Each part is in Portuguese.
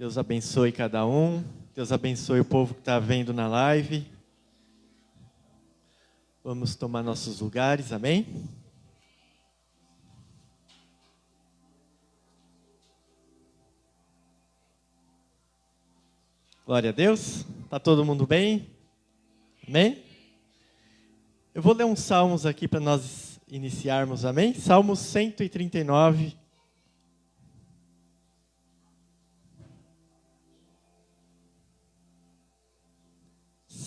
Deus abençoe cada um. Deus abençoe o povo que está vendo na live. Vamos tomar nossos lugares, amém? Glória a Deus. Está todo mundo bem? Amém? Eu vou ler uns salmos aqui para nós iniciarmos, amém? Salmo 139.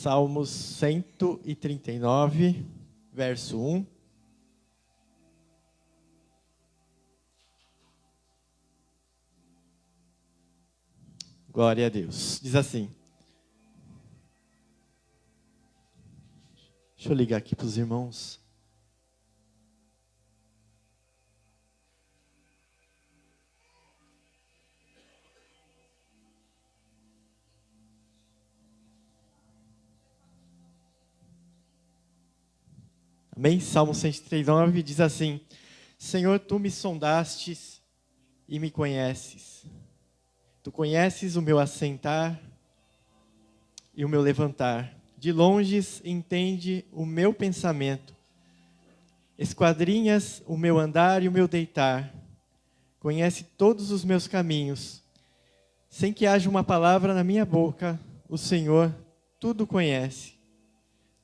Salmos 139, verso 1. Glória a Deus. Diz assim. Deixa eu ligar aqui para os irmãos. Amém? Salmo 139 diz assim: Senhor, tu me sondastes e me conheces. Tu conheces o meu assentar e o meu levantar. De longe entende o meu pensamento. Esquadrinhas o meu andar e o meu deitar. Conhece todos os meus caminhos. Sem que haja uma palavra na minha boca, o Senhor tudo conhece.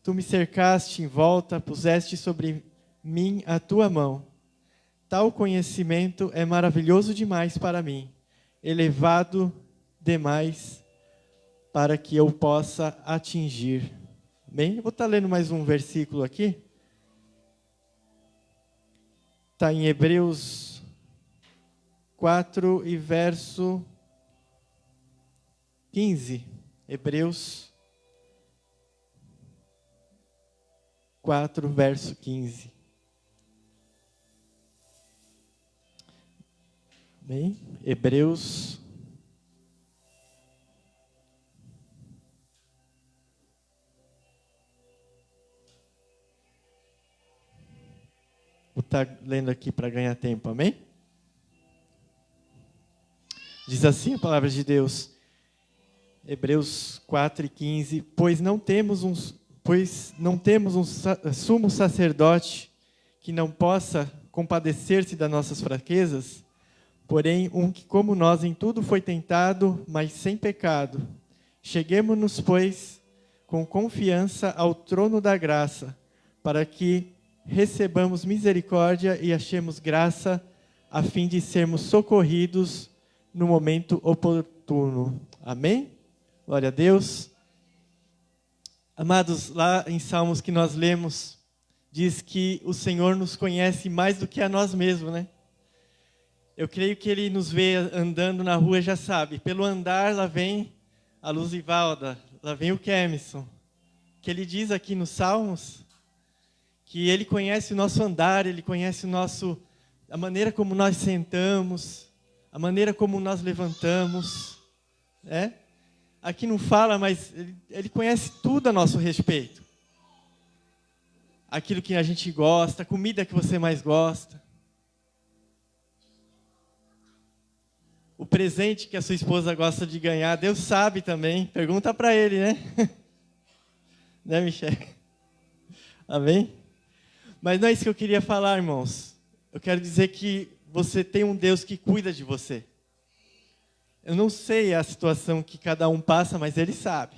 Tu me cercaste em volta, puseste sobre mim a tua mão. Tal conhecimento é maravilhoso demais para mim, elevado demais para que eu possa atingir. Bem, eu vou estar lendo mais um versículo aqui. Está em Hebreus 4 e verso 15. Hebreus 4, verso 15. Bem, Hebreus. Vou estar lendo aqui para ganhar tempo, amém? Diz assim a palavra de Deus, Hebreus 4 e 15, pois não temos um sumo sacerdote que não possa compadecer-se das nossas fraquezas, porém um que como nós em tudo foi tentado, mas sem pecado. Cheguemo-nos, pois, com confiança ao trono da graça, para que recebamos misericórdia e achemos graça, a fim de sermos socorridos no momento oportuno. Amém? Glória a Deus. Amados, lá em Salmos que nós lemos, diz que o Senhor nos conhece mais do que a nós mesmos, né? Eu creio que Ele nos vê andando na rua, já sabe. Pelo andar, lá vem a Luzivalda, lá vem o Kemison. Que Ele diz aqui nos Salmos, que Ele conhece o nosso andar, Ele conhece a maneira como nós sentamos, a maneira como nós levantamos, né? Aqui não fala, mas ele conhece tudo a nosso respeito. Aquilo que a gente gosta, a comida que você mais gosta. O presente que a sua esposa gosta de ganhar, Deus sabe também. Pergunta para Ele, né? Né, Michel? Amém? Mas não é isso que eu queria falar, irmãos. Eu quero dizer que você tem um Deus que cuida de você. Eu não sei a situação que cada um passa, mas Ele sabe.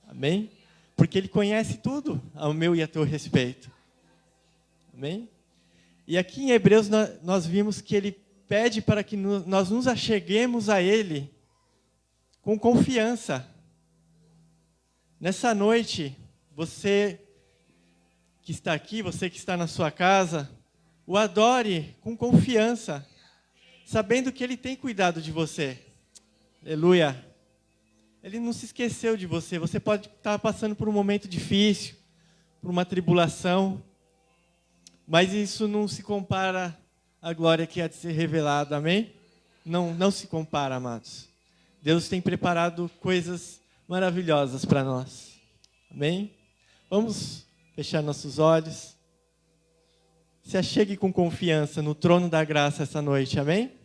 Amém? Porque Ele conhece tudo ao meu e a teu respeito. Amém? E aqui em Hebreus nós vimos que Ele pede para que nós nos acheguemos a Ele com confiança. Nessa noite, você que está aqui, você que está na sua casa, o adore com confiança, sabendo que Ele tem cuidado de você. Aleluia. Ele não se esqueceu de você. Você pode estar passando por um momento difícil, por uma tribulação, mas isso não se compara à glória que há de ser revelada, amém? Não se compara, amados. Deus tem preparado coisas maravilhosas para nós, amém? Vamos fechar nossos olhos. Se achegue com confiança no trono da graça essa noite, amém?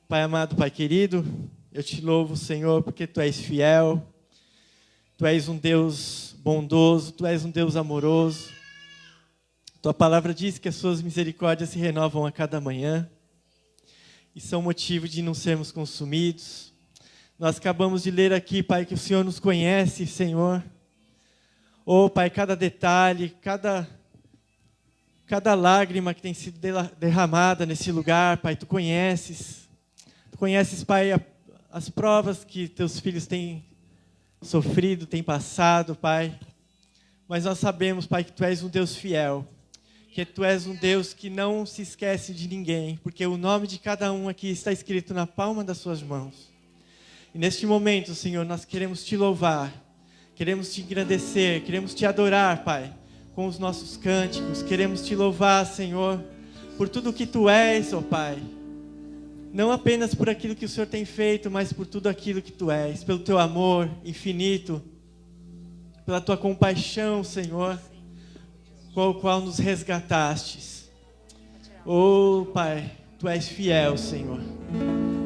Pai amado, Pai querido, Eu te louvo, Senhor, porque Tu és fiel. Tu és um Deus bondoso, Tu és um Deus amoroso. Tua palavra diz que as Suas misericórdias se renovam a cada manhã e são motivo de não sermos consumidos. Nós acabamos de ler aqui, Pai, que o Senhor nos conhece, Senhor. Oh, Pai, cada detalhe, cada lágrima que tem sido derramada nesse lugar, Pai, Tu conheces. Tu conheces, Pai, as provas que Teus filhos têm sofrido, têm passado, Pai. Mas nós sabemos, Pai, que Tu és um Deus fiel. Que Tu és um Deus que não se esquece de ninguém. Porque o nome de cada um aqui está escrito na palma das Suas mãos. E neste momento, Senhor, nós queremos Te louvar. Queremos Te agradecer, queremos Te adorar, Pai, com os nossos cânticos. Queremos Te louvar, Senhor, por tudo que Tu és, ó Pai. Não apenas por aquilo que o Senhor tem feito, mas por tudo aquilo que Tu és. Pelo Teu amor infinito, pela Tua compaixão, Senhor, com o qual nos resgatastes. Oh, Pai, Tu és fiel, Senhor.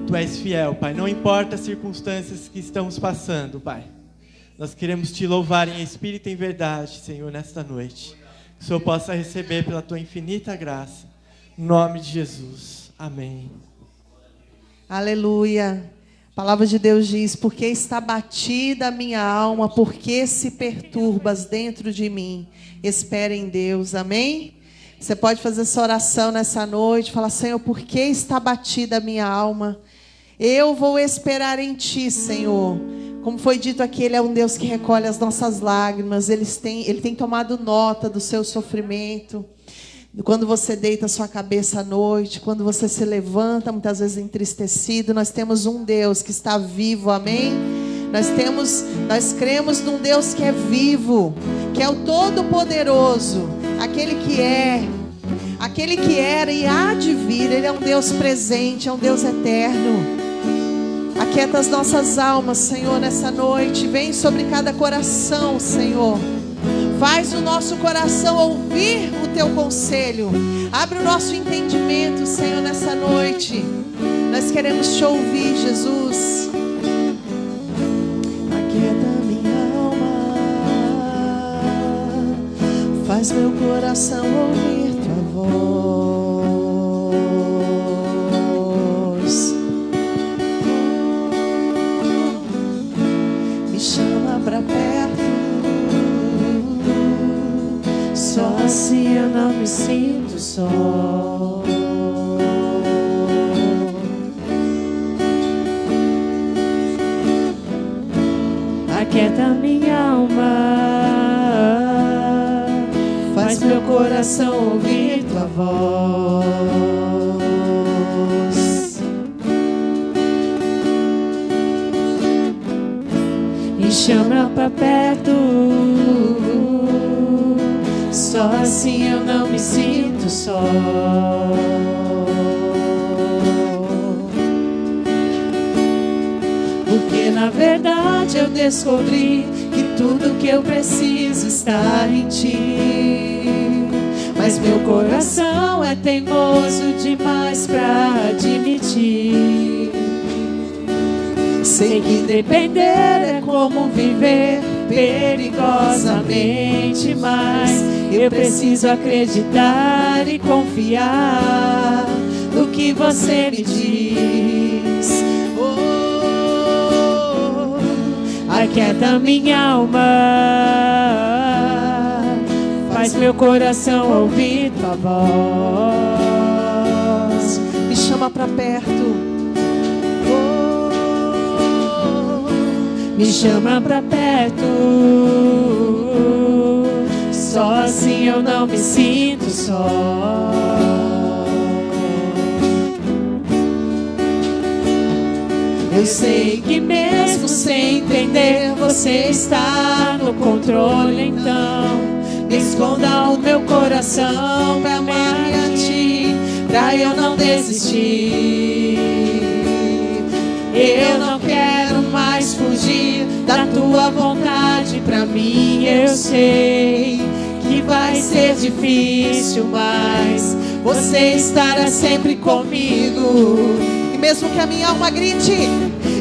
Tu és fiel, Pai. Não importa as circunstâncias que estamos passando, Pai. Nós queremos Te louvar em espírito e em verdade, Senhor, nesta noite. Que o Senhor possa receber pela Tua infinita graça. Em nome de Jesus. Amém. Aleluia. A palavra de Deus diz: porque está batida a minha alma, porque se perturbas dentro de mim. Espere em Deus. Amém? Você pode fazer essa oração nessa noite. Falar: Senhor, por que está batida a minha alma? Eu vou esperar em Ti, Senhor. Como foi dito aqui, Ele é um Deus que recolhe as nossas lágrimas. Ele tem tomado nota do seu sofrimento. Quando você deita a sua cabeça à noite, quando você se levanta, muitas vezes entristecido, nós temos um Deus que está vivo, amém? Nós cremos num Deus que é vivo, que é o Todo-Poderoso, aquele que era e há de vir. Ele é um Deus presente, é um Deus eterno. Aquieta as nossas almas, Senhor, nessa noite. Vem sobre cada coração, Senhor. Faz o nosso coração ouvir o Teu conselho. Abre o nosso entendimento, Senhor, nessa noite. Nós queremos Te ouvir, Jesus. Aquieta minha alma. Faz meu coração ouvir Tua voz. Me chama pra perto. Só assim eu não me sinto só. Aquieta minha alma. Faz meu coração ouvir Tua voz. Me chama pra perto. Só assim eu não me sinto só. Porque na verdade eu descobri que tudo que eu preciso está em Ti. Mas meu coração é teimoso demais pra admitir. Sei que depender é como viver perigosamente, mas eu preciso acreditar e confiar no que Você me diz. Oh, aquieta minha alma. Faz meu coração ouvir Tua voz. Me chama pra perto. Me chama pra perto. Só assim eu não me sinto só. Eu sei que mesmo sem entender, Você está no controle. Então me esconda o meu coração pra amar a Ti, pra eu não desistir. Eu não quero mais fugir da Tua vontade pra mim. Eu sei que vai ser difícil, mas Você estará sempre comigo. E mesmo que a minha alma grite,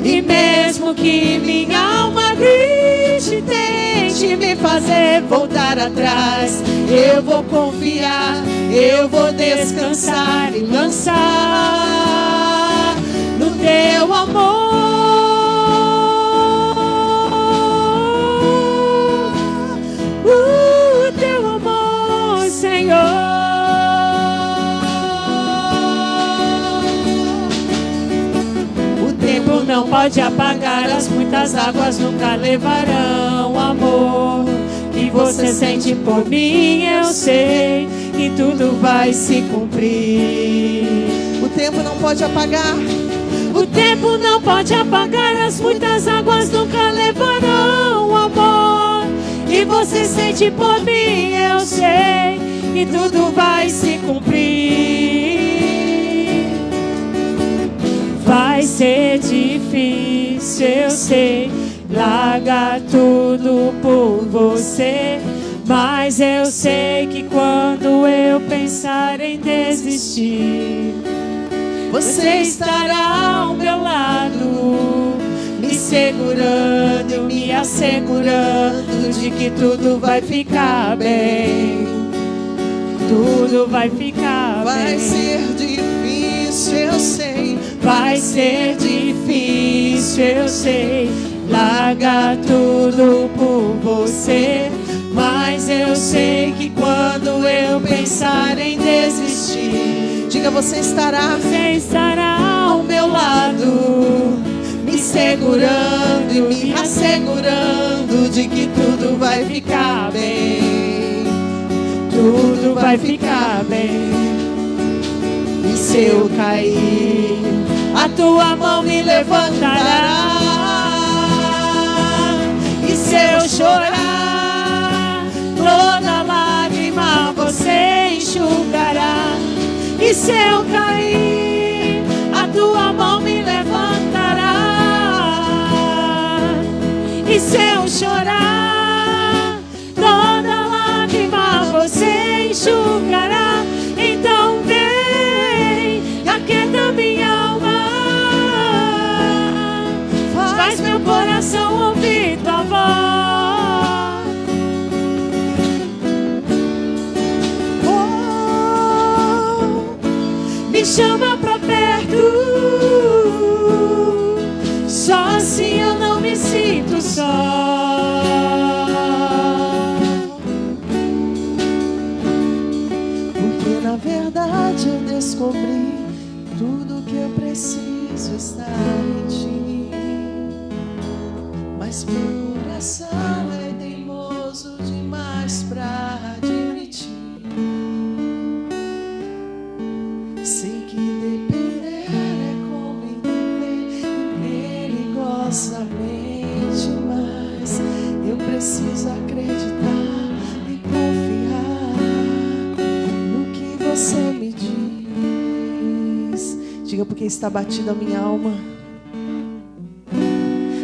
e mesmo que minha alma grite, tente me fazer voltar atrás, eu vou confiar, eu vou descansar e lançar no teu amor. O teu amor, Senhor. O tempo não pode apagar, as muitas águas nunca levarão o amor que você sente por mim. Eu sei que tudo vai se cumprir. O tempo não pode apagar. O tempo não pode apagar, as muitas águas nunca levarão o amor que você sente por mim. Eu sei que tudo vai se cumprir. Vai ser difícil, eu sei, largar tudo por você, mas eu sei que quando eu pensar em desistir, você estará ao meu lado, me segurando, me assegurando de que tudo vai ficar bem. Tudo vai ficar bem. Vai ser difícil, eu sei. Vai ser difícil, eu sei, largar tudo por você, mas eu sei que quando eu pensar em desistir, diga, você estará ao meu lado, me segurando e me assegurando de que tudo vai ficar bem. Tudo vai ficar bem. E se eu cair, a tua mão me levantará. E se eu chorar, toda lágrima você enxugará. E se eu cair, a tua mão me levantará. E se eu chorar, toda lágrima você enxugará. Então vem e aquieta minha alma, faz meu coração ouvir tua voz. Me chama pra perto, só assim eu não me sinto só. Porque na verdade eu descobri tudo que eu preciso está em ti. Mas meu coração é teimoso demais pra admitir. Sei que depender é como viver perigosamente, mas eu preciso acreditar e confiar no que você me diz. Diga, porque está batida a minha alma.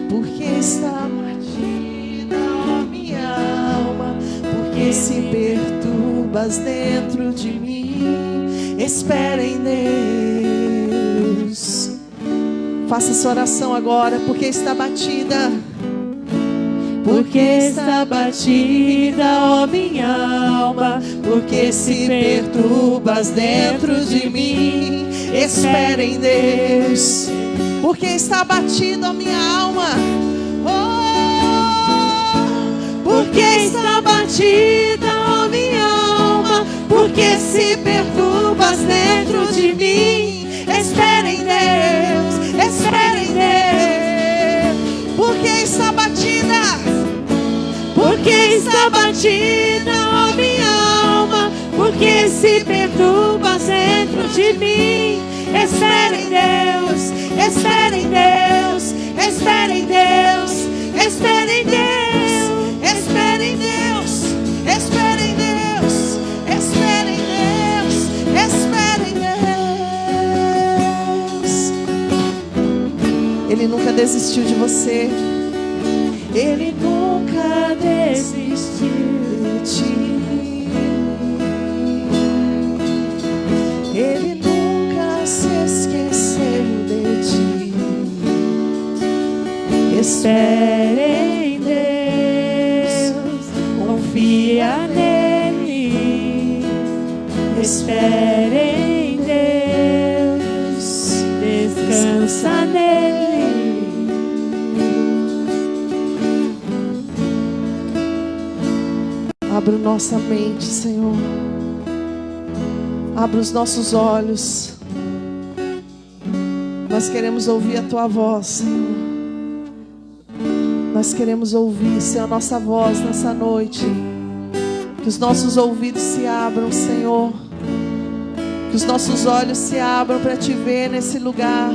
Porque está batida a minha alma. Porque se perturbas dentro de mim. Espera em Deus. Faça essa oração agora. Porque está batida. Porque está batida, ó minha alma. Porque se perturbas dentro de mim. Espera em Deus. Porque está batida a minha alma. Oh, porque está batida a minha alma. Porque se perturbas dentro de mim. Espera em Deus. Espera em Deus. Porque está batida. Porque está batida a minha alma. Porque se perturbas dentro de mim. Espera em Deus, espera em Deus, espera em Deus, espera em Deus, espera em Deus, espera em Deus, espera em Deus, espera em Deus. Ele nunca desistiu de você. Ele nunca desistiu de ti. Ele nunca se esqueceu de Espere em Deus, confia nele. Espere em Deus, descansa nele. Abra nossa mente, Senhor. Abra os nossos olhos. Nós queremos ouvir a Tua voz, Senhor. Nós queremos ouvir, Senhor, a nossa voz nessa noite. Que os nossos ouvidos se abram, Senhor. Que os nossos olhos se abram para Te ver nesse lugar.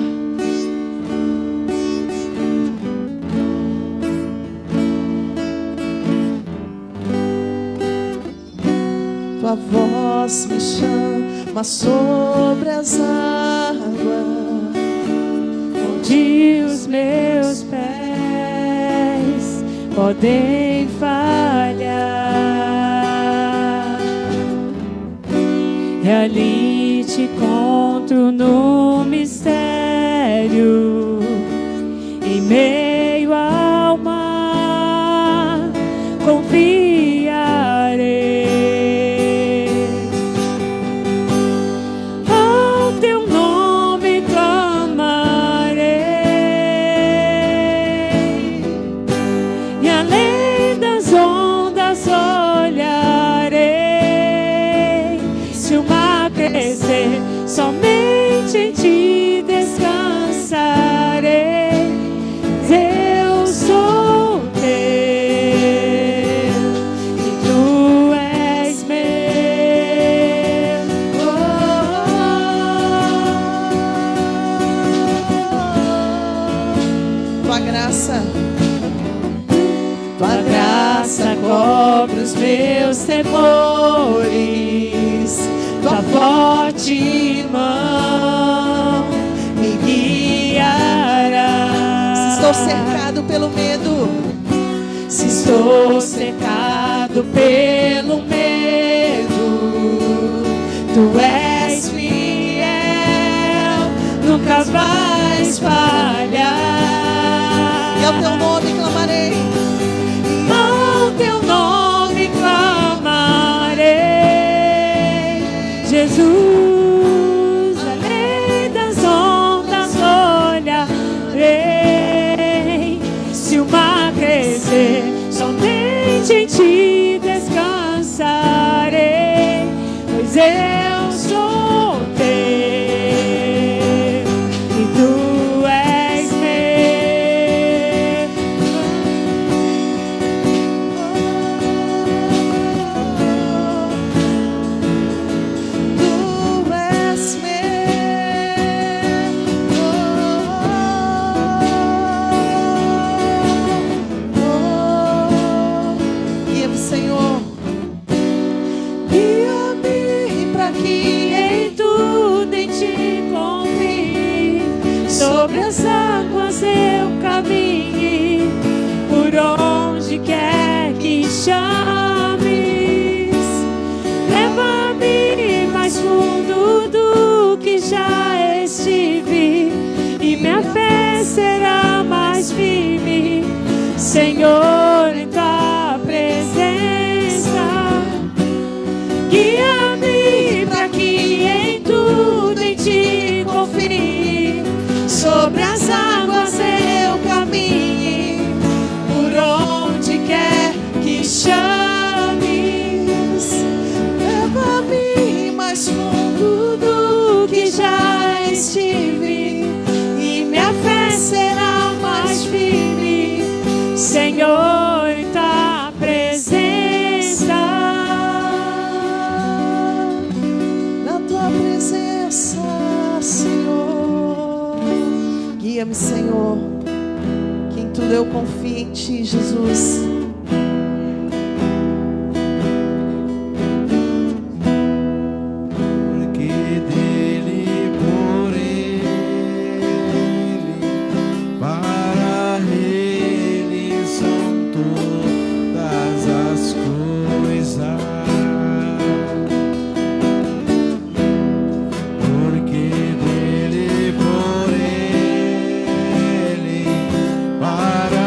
Tua voz me chama sobre as águas, onde os meus pés podem falhar. E ali te encontro no mistério, em meio ao mar, confiarei. Somente em Ti descansarei. Eu sou Teu e Tu és meu. Tua graça, Tua graça cobre os meus temores. Tua forte mão me guiará. se estou cercado pelo medo, Se estou cercado pelo medo, Tu és fiel, nunca vais falhar. e ao Teu nome clamarei. Ao Teu nome clamarei, Jesus, além das ondas olharei. Se o mar crescer, somente em Ti descansarei, pois eu sou Teu e Tu és Guia-me, Senhor. Guia-me pra que em tudo em Ti confie. Sobre as águas eu caminhe, por onde quer que chames. Leva-me mais fundo do que já estive, e minha fé será mais firme, Senhor, em Tua presença. Guia-me pra que em tudo em Ti confie. Sobre as águas eu caminhe, por onde quer que chames. Leva-me mais fundo Do que já estive, e minha fé será mais firme, Senhor, em Tua presença. na Tua presença, Senhor. Guia-me, Senhor, que em tudo eu confio em Ti, Jesus. Porque dele, por ele, para ele são todas as coisas. Porque dele, por ele, para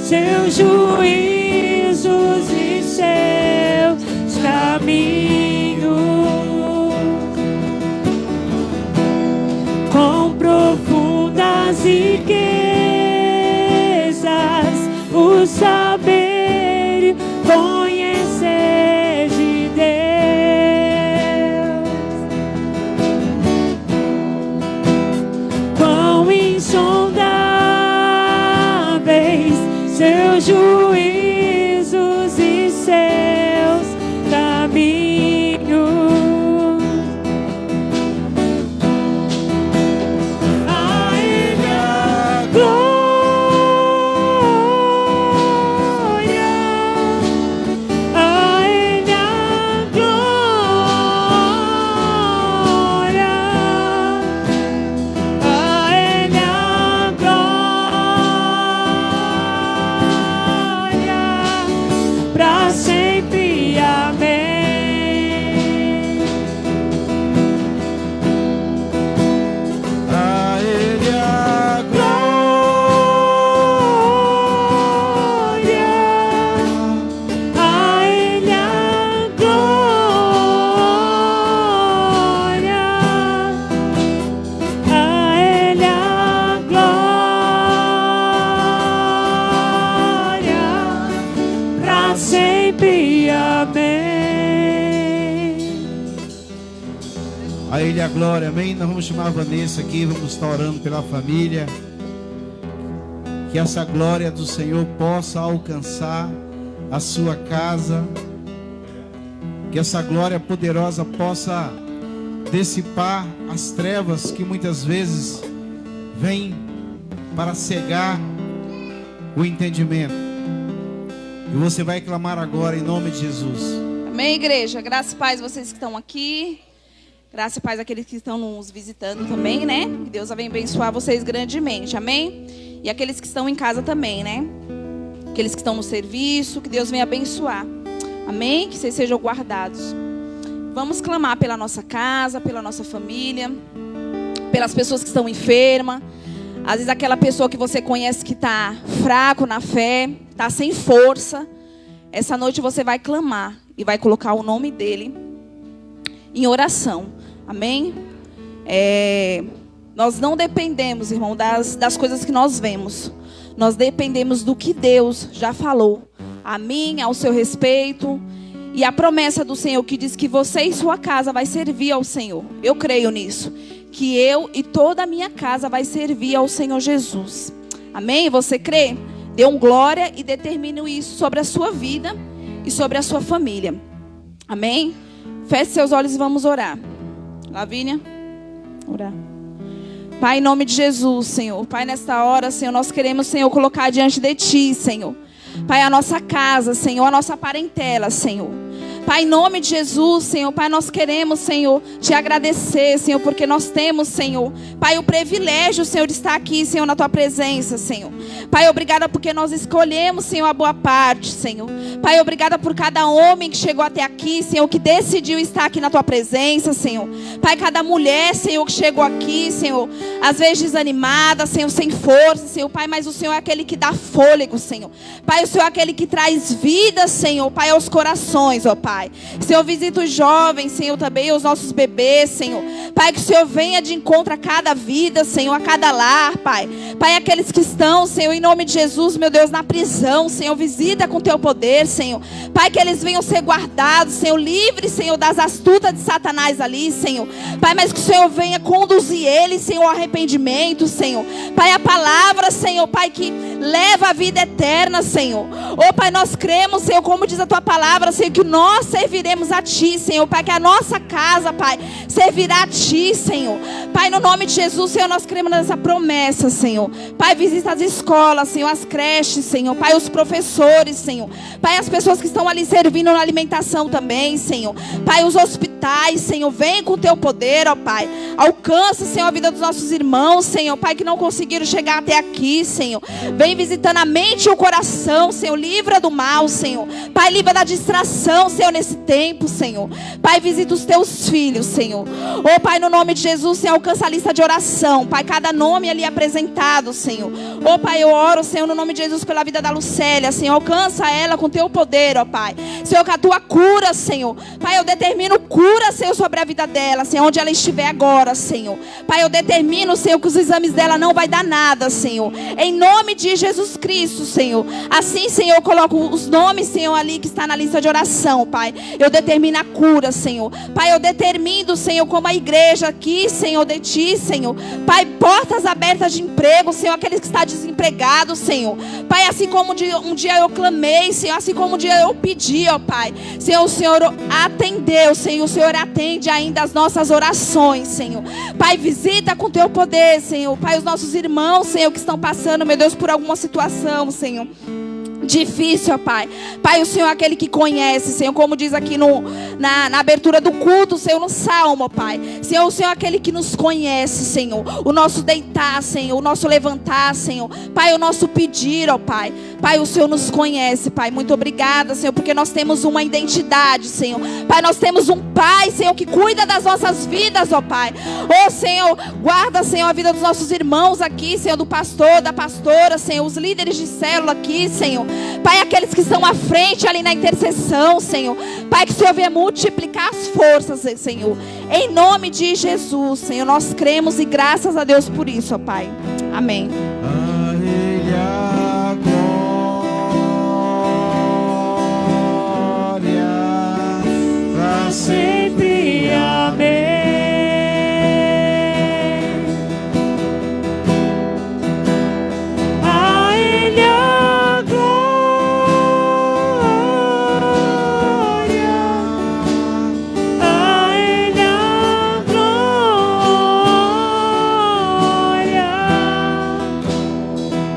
seus juízos e seus caminhos. Com profundas riquezas, o saber conhecer de Deus. Quão insondáveis seus juízos e seus caminhos. A Ele a glória, a Ele a glória, a Ele a glória, pra sempre, amém. A Ele a Glória, a Ele a glória, a Ele a glória, pra sempre, amém. A Ele a glória, amém? Nós vamos chamar a Vanessa aqui, vamos estar orando pela família. Que essa glória do Senhor possa alcançar a sua casa. Que essa glória poderosa possa dissipar as trevas que muitas vezes vêm para cegar o entendimento. E você vai clamar agora em nome de Jesus. Amém, igreja? Graça e paz vocês que estão aqui. Graça e paz àqueles que estão nos visitando também, né? Que Deus venha abençoar vocês grandemente, amém? E aqueles que estão em casa também, né? Aqueles que estão no serviço, que Deus venha abençoar, amém? Que vocês sejam guardados. Vamos clamar pela nossa casa, pela nossa família, pelas pessoas que estão enfermas. Às vezes aquela pessoa que você conhece que está fraco na fé, está sem força. Essa noite você vai clamar e vai colocar o nome dele em oração. Amém? Nós não dependemos, irmão, das coisas que nós vemos. Nós dependemos do que Deus já falou a mim, ao seu respeito. E a promessa do Senhor que diz que você e sua casa vai servir ao Senhor. Eu creio nisso. Que eu e toda a minha casa vai servir ao Senhor Jesus. Amém? Você crê? Dê um glória e determine isso sobre a sua vida e sobre a sua família. Amém? Feche seus olhos e vamos orar. Lavínia, orar. Pai, em nome de Jesus, Senhor. Pai, nesta hora, Senhor, nós queremos, Senhor, colocar diante de Ti, Senhor. Pai, a nossa casa, Senhor, a nossa parentela, Senhor. Pai, em nome de Jesus, Senhor, Pai, nós queremos, Senhor, Te agradecer, Senhor, porque nós temos, Senhor, Pai, o privilégio, Senhor, de estar aqui, Senhor, na Tua presença, Senhor. Pai, obrigada porque nós escolhemos, Senhor, a boa parte, Senhor. Pai, obrigada por cada homem que chegou até aqui, Senhor, que decidiu estar aqui na Tua presença, Senhor. Pai, cada mulher, Senhor, que chegou aqui, Senhor, às vezes desanimada, Senhor, sem força, Senhor. Pai, mas o Senhor é aquele que dá fôlego, Senhor. Pai, o Senhor é aquele que traz vida, Senhor, Pai, aos corações, ó Pai. Senhor, visita os jovens, Senhor, também os nossos bebês, Senhor. Pai, que o Senhor venha de encontro a cada vida, Senhor, a cada lar, Pai. Pai, aqueles que estão, Senhor, em nome de Jesus, meu Deus, na prisão, Senhor, visita com Teu poder, Senhor. Pai, que eles venham ser guardados, Senhor, livres, Senhor, das astutas de Satanás ali, Senhor. Pai, mas que o Senhor venha conduzir eles, Senhor, ao arrependimento, Senhor. Pai, a palavra, Senhor, Pai, que leva a vida eterna, Senhor. Oh, Pai, nós cremos, Senhor, como diz a Tua palavra, Senhor, que nós serviremos a Ti, Senhor. Pai, que a nossa casa, Pai, servirá a Ti, Senhor. Pai, no nome de Jesus, Senhor, nós cremos nessa promessa, Senhor. Pai, visita as escolas, Senhor, as creches, Senhor. Pai, os professores, Senhor. Pai, as pessoas que estão ali servindo na alimentação também, Senhor. Pai, os hospitais, Senhor, vem com o Teu poder, ó Pai. Alcança, Senhor, a vida dos nossos irmãos, Senhor. Pai, que não conseguiram chegar até aqui, Senhor. Vem visitando a mente e o coração, Senhor. Livra do mal, Senhor. Pai, livra da distração, Senhor, nesse tempo, Senhor. Pai, visita os Teus filhos, Senhor. Oh, Pai, no nome de Jesus, Senhor, alcança a lista de oração. Pai, cada nome ali apresentado, Senhor. Oh, Pai, eu oro, Senhor, no nome de Jesus, pela vida da Lucélia, Senhor, alcança ela com teu poder, ó Pai. Senhor, com a tua cura, Senhor. Pai, eu determino cura, Senhor, sobre a vida dela, Senhor, onde ela estiver agora, Senhor. Pai, eu determino, Senhor, que os exames dela não vai dar nada, Senhor. Em nome de Jesus Cristo, Senhor. Assim, Senhor, eu coloco os nomes, Senhor, ali que está na lista de oração, Pai. Eu determino a cura, Senhor. Pai, eu determino, Senhor, como a igreja aqui, Senhor, de Ti, Senhor. Pai, portas abertas de emprego, Senhor, aqueles que estão desempregados, Senhor. Pai, assim como um dia eu clamei, Senhor, assim como um dia eu pedi, ó Pai. Senhor, o Senhor atendeu, Senhor, o Senhor atende ainda as nossas orações, Senhor. Pai, visita com Teu poder, Senhor. Pai, os nossos irmãos, Senhor, que estão passando, meu Deus, por alguma situação, Senhor, difícil, ó Pai. Pai, o Senhor é aquele que conhece, Senhor, como diz aqui na abertura do culto, Senhor, no Salmo, ó Pai. Senhor, o Senhor é aquele que nos conhece, Senhor. O nosso deitar, Senhor, o nosso levantar, Senhor. Pai, o nosso pedir, ó Pai. Pai, o Senhor nos conhece, Pai. Muito obrigada, Senhor, porque nós temos uma identidade, Senhor. Pai, nós temos um Pai, Senhor, que cuida das nossas vidas, ó Pai. Ô, Senhor, guarda, Senhor, a vida dos nossos irmãos aqui, Senhor, do pastor, da pastora, Senhor, os líderes de célula aqui, Senhor. Pai, aqueles que estão à frente ali na intercessão, Senhor. Pai, que o Senhor venha multiplicar as forças, Senhor. Em nome de Jesus, Senhor, nós cremos e graças a Deus por isso, ó Pai. Amém. A Ele a glória pra sempre. Amém. A Ele a glória. A Ele a glória.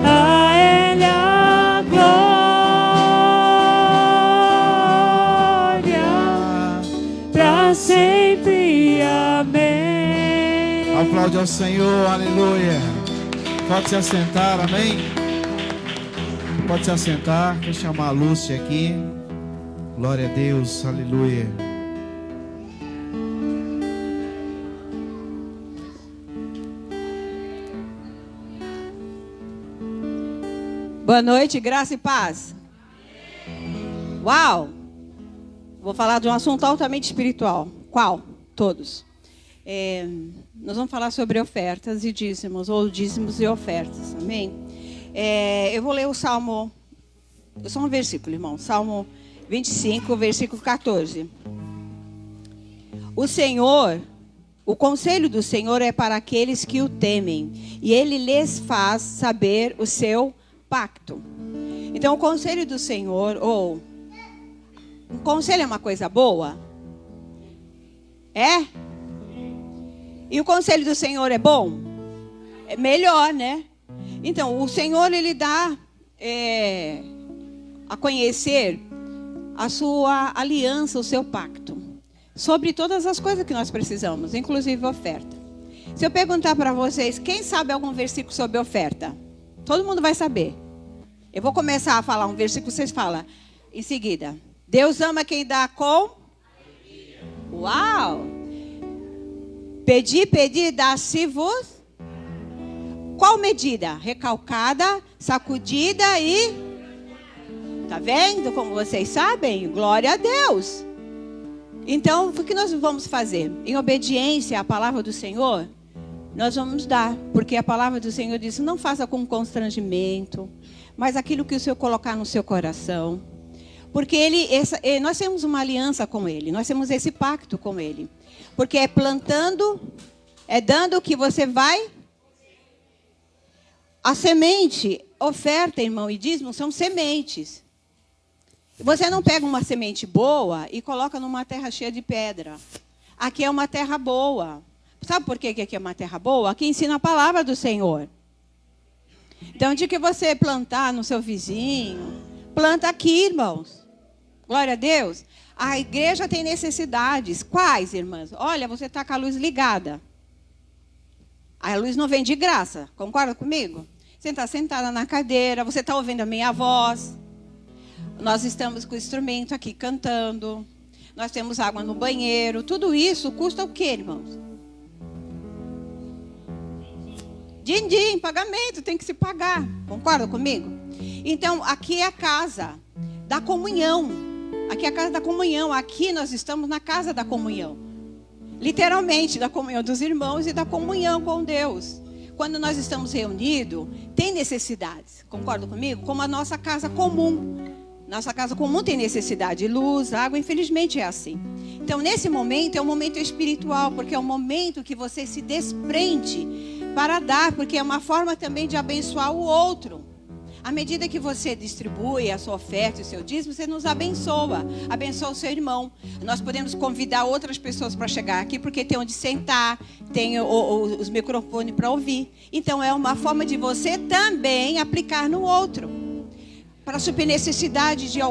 A Ele a glória. Pra sempre. Amém. Aplaude ao Senhor, aleluia. Pode se assentar, amém? Pode se assentar, vou chamar a Lúcia aqui. Glória a Deus, aleluia. Boa noite, graça e paz. Uau! Vou falar de um assunto altamente espiritual. Qual? Todos. Nós vamos falar sobre ofertas e dízimos, ou dízimos e ofertas, amém? Eu vou ler o Salmo, só um versículo, irmão. Salmo 25, versículo 14. O conselho do Senhor é para aqueles que o temem, e Ele lhes faz saber o seu pacto. Então, o conselho do Senhor, um conselho é uma coisa boa? É? E o conselho do Senhor é bom? É melhor, né? Então, o Senhor, Ele dá a conhecer a sua aliança, o seu pacto, sobre todas as coisas que nós precisamos, inclusive oferta. Se eu perguntar para vocês, quem sabe algum versículo sobre oferta? Todo mundo vai saber. Eu vou começar a falar um versículo, vocês falam em seguida. Deus ama quem dá com... Uau! Pedi, dá-se-vos. Qual medida? Recalcada, sacudida e... Tá vendo como vocês sabem? Glória a Deus. Então, o que nós vamos fazer? Em obediência à palavra do Senhor, nós vamos dar. Porque a palavra do Senhor diz, não faça com constrangimento, mas aquilo que o Senhor colocar no seu coração. Porque nós temos uma aliança com Ele, nós temos esse pacto com Ele. Porque é plantando, é dando que você vai... A semente, oferta, irmão, e dízimo são sementes. Você não pega uma semente boa e coloca numa terra cheia de pedra. Aqui é uma terra boa. Sabe por que aqui é uma terra boa? Aqui ensina a palavra do Senhor. Então, de que você plantar no seu vizinho, planta aqui, irmãos. Glória a Deus. A igreja tem necessidades. Quais, irmãs? Olha, você está com a luz ligada. A luz não vem de graça. Concorda comigo? Você está sentada na cadeira, você está ouvindo a minha voz. Nós estamos com o instrumento aqui cantando. Nós temos água no banheiro. Tudo isso custa o quê, irmãos? Din-din, pagamento, tem que se pagar. Concorda comigo? Então, aqui é a casa da comunhão. Aqui é a casa da comunhão. Aqui nós estamos na casa da comunhão. Literalmente, da comunhão dos irmãos e da comunhão com Deus. Quando nós estamos reunidos, tem necessidades. Concorda comigo? Como a nossa casa comum. Nossa casa comum tem necessidade de luz, água, infelizmente é assim. Então, nesse momento, é um momento espiritual, porque é um momento que você se desprende para dar, porque é uma forma também de abençoar o outro. À medida que você distribui a sua oferta e o seu dízimo, você nos abençoa o seu irmão. Nós podemos convidar outras pessoas para chegar aqui, porque tem onde sentar, tem os microfones para ouvir. Então, é uma forma de você também aplicar no outro. Para suprir necessidade de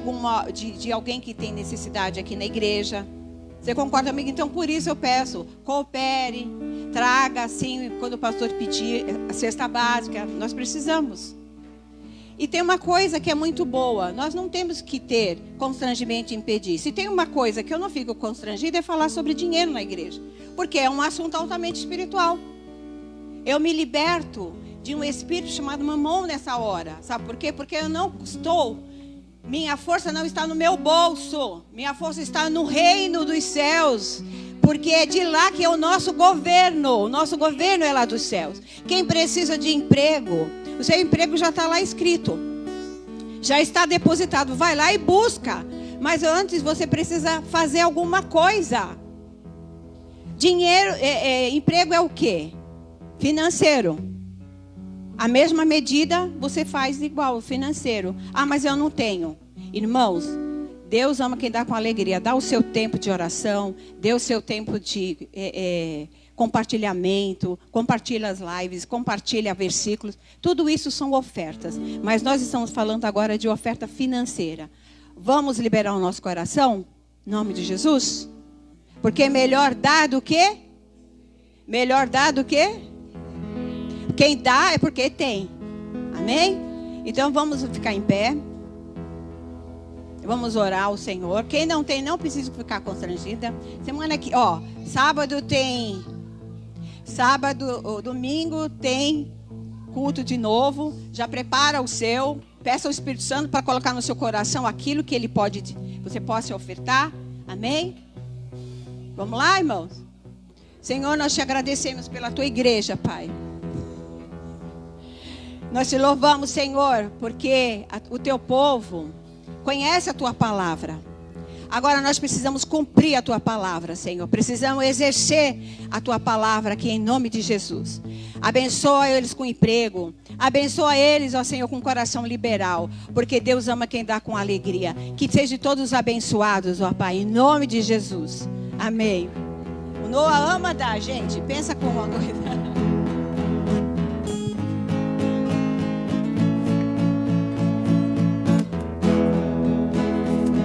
alguém que tem necessidade aqui na igreja. Você concorda comigo? Então, por isso eu peço, coopere, traga, assim, quando o pastor pedir a cesta básica, nós precisamos. E tem uma coisa que é muito boa, nós não temos que ter constrangimento em pedir. Se tem uma coisa que eu não fico constrangida é falar sobre dinheiro na igreja, porque é um assunto altamente espiritual. Eu me liberto de um espírito chamado mamão nessa hora, sabe por quê? Porque eu não estou... Minha força não está no meu bolso. Minha força está no reino dos céus. Porque é de lá que é o nosso governo. O nosso governo é lá dos céus. Quem precisa de emprego, o seu emprego já está lá escrito. Já está depositado. Vai lá e busca. Mas antes você precisa fazer alguma coisa. Dinheiro, emprego é o quê? Financeiro. A mesma medida você faz igual, financeiro. Ah, mas eu não tenho. Irmãos, Deus ama quem dá com alegria. Dá o seu tempo de oração, dê o seu tempo de compartilhamento, compartilha as lives, compartilha versículos. Tudo isso são ofertas. Mas nós estamos falando agora de oferta financeira. Vamos liberar o nosso coração? Em nome de Jesus? Porque melhor dar do que? Melhor dar do que? Quem dá é porque tem. Amém? Então vamos ficar em pé. Vamos orar ao Senhor. Quem não tem, não precisa ficar constrangida. Semana aqui, ó, sábado tem... domingo tem culto de novo. Já prepara o seu. Peça ao Espírito Santo para colocar no seu coração aquilo que você possa ofertar. Amém? Vamos lá, irmãos? Senhor, nós te agradecemos pela tua igreja, Pai. Nós te louvamos, Senhor, porque o teu povo conhece a tua palavra. Agora nós precisamos cumprir a tua palavra, Senhor. Precisamos exercer a tua palavra aqui em nome de Jesus. Abençoa eles com emprego. Abençoa eles, ó Senhor, com coração liberal. Porque Deus ama quem dá com alegria. Que sejam todos abençoados, ó Pai, em nome de Jesus. Amém. O Noah ama dar, gente. Pensa com uma coisa.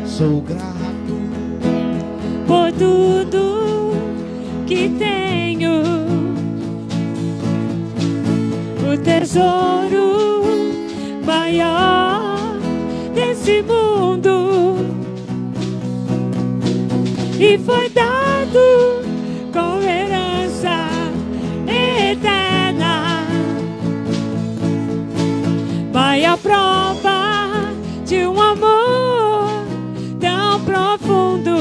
Sou grato por tudo que tenho, o tesouro maior desse mundo, e foi dado com herança eterna, maior prova de um amor tão profundo.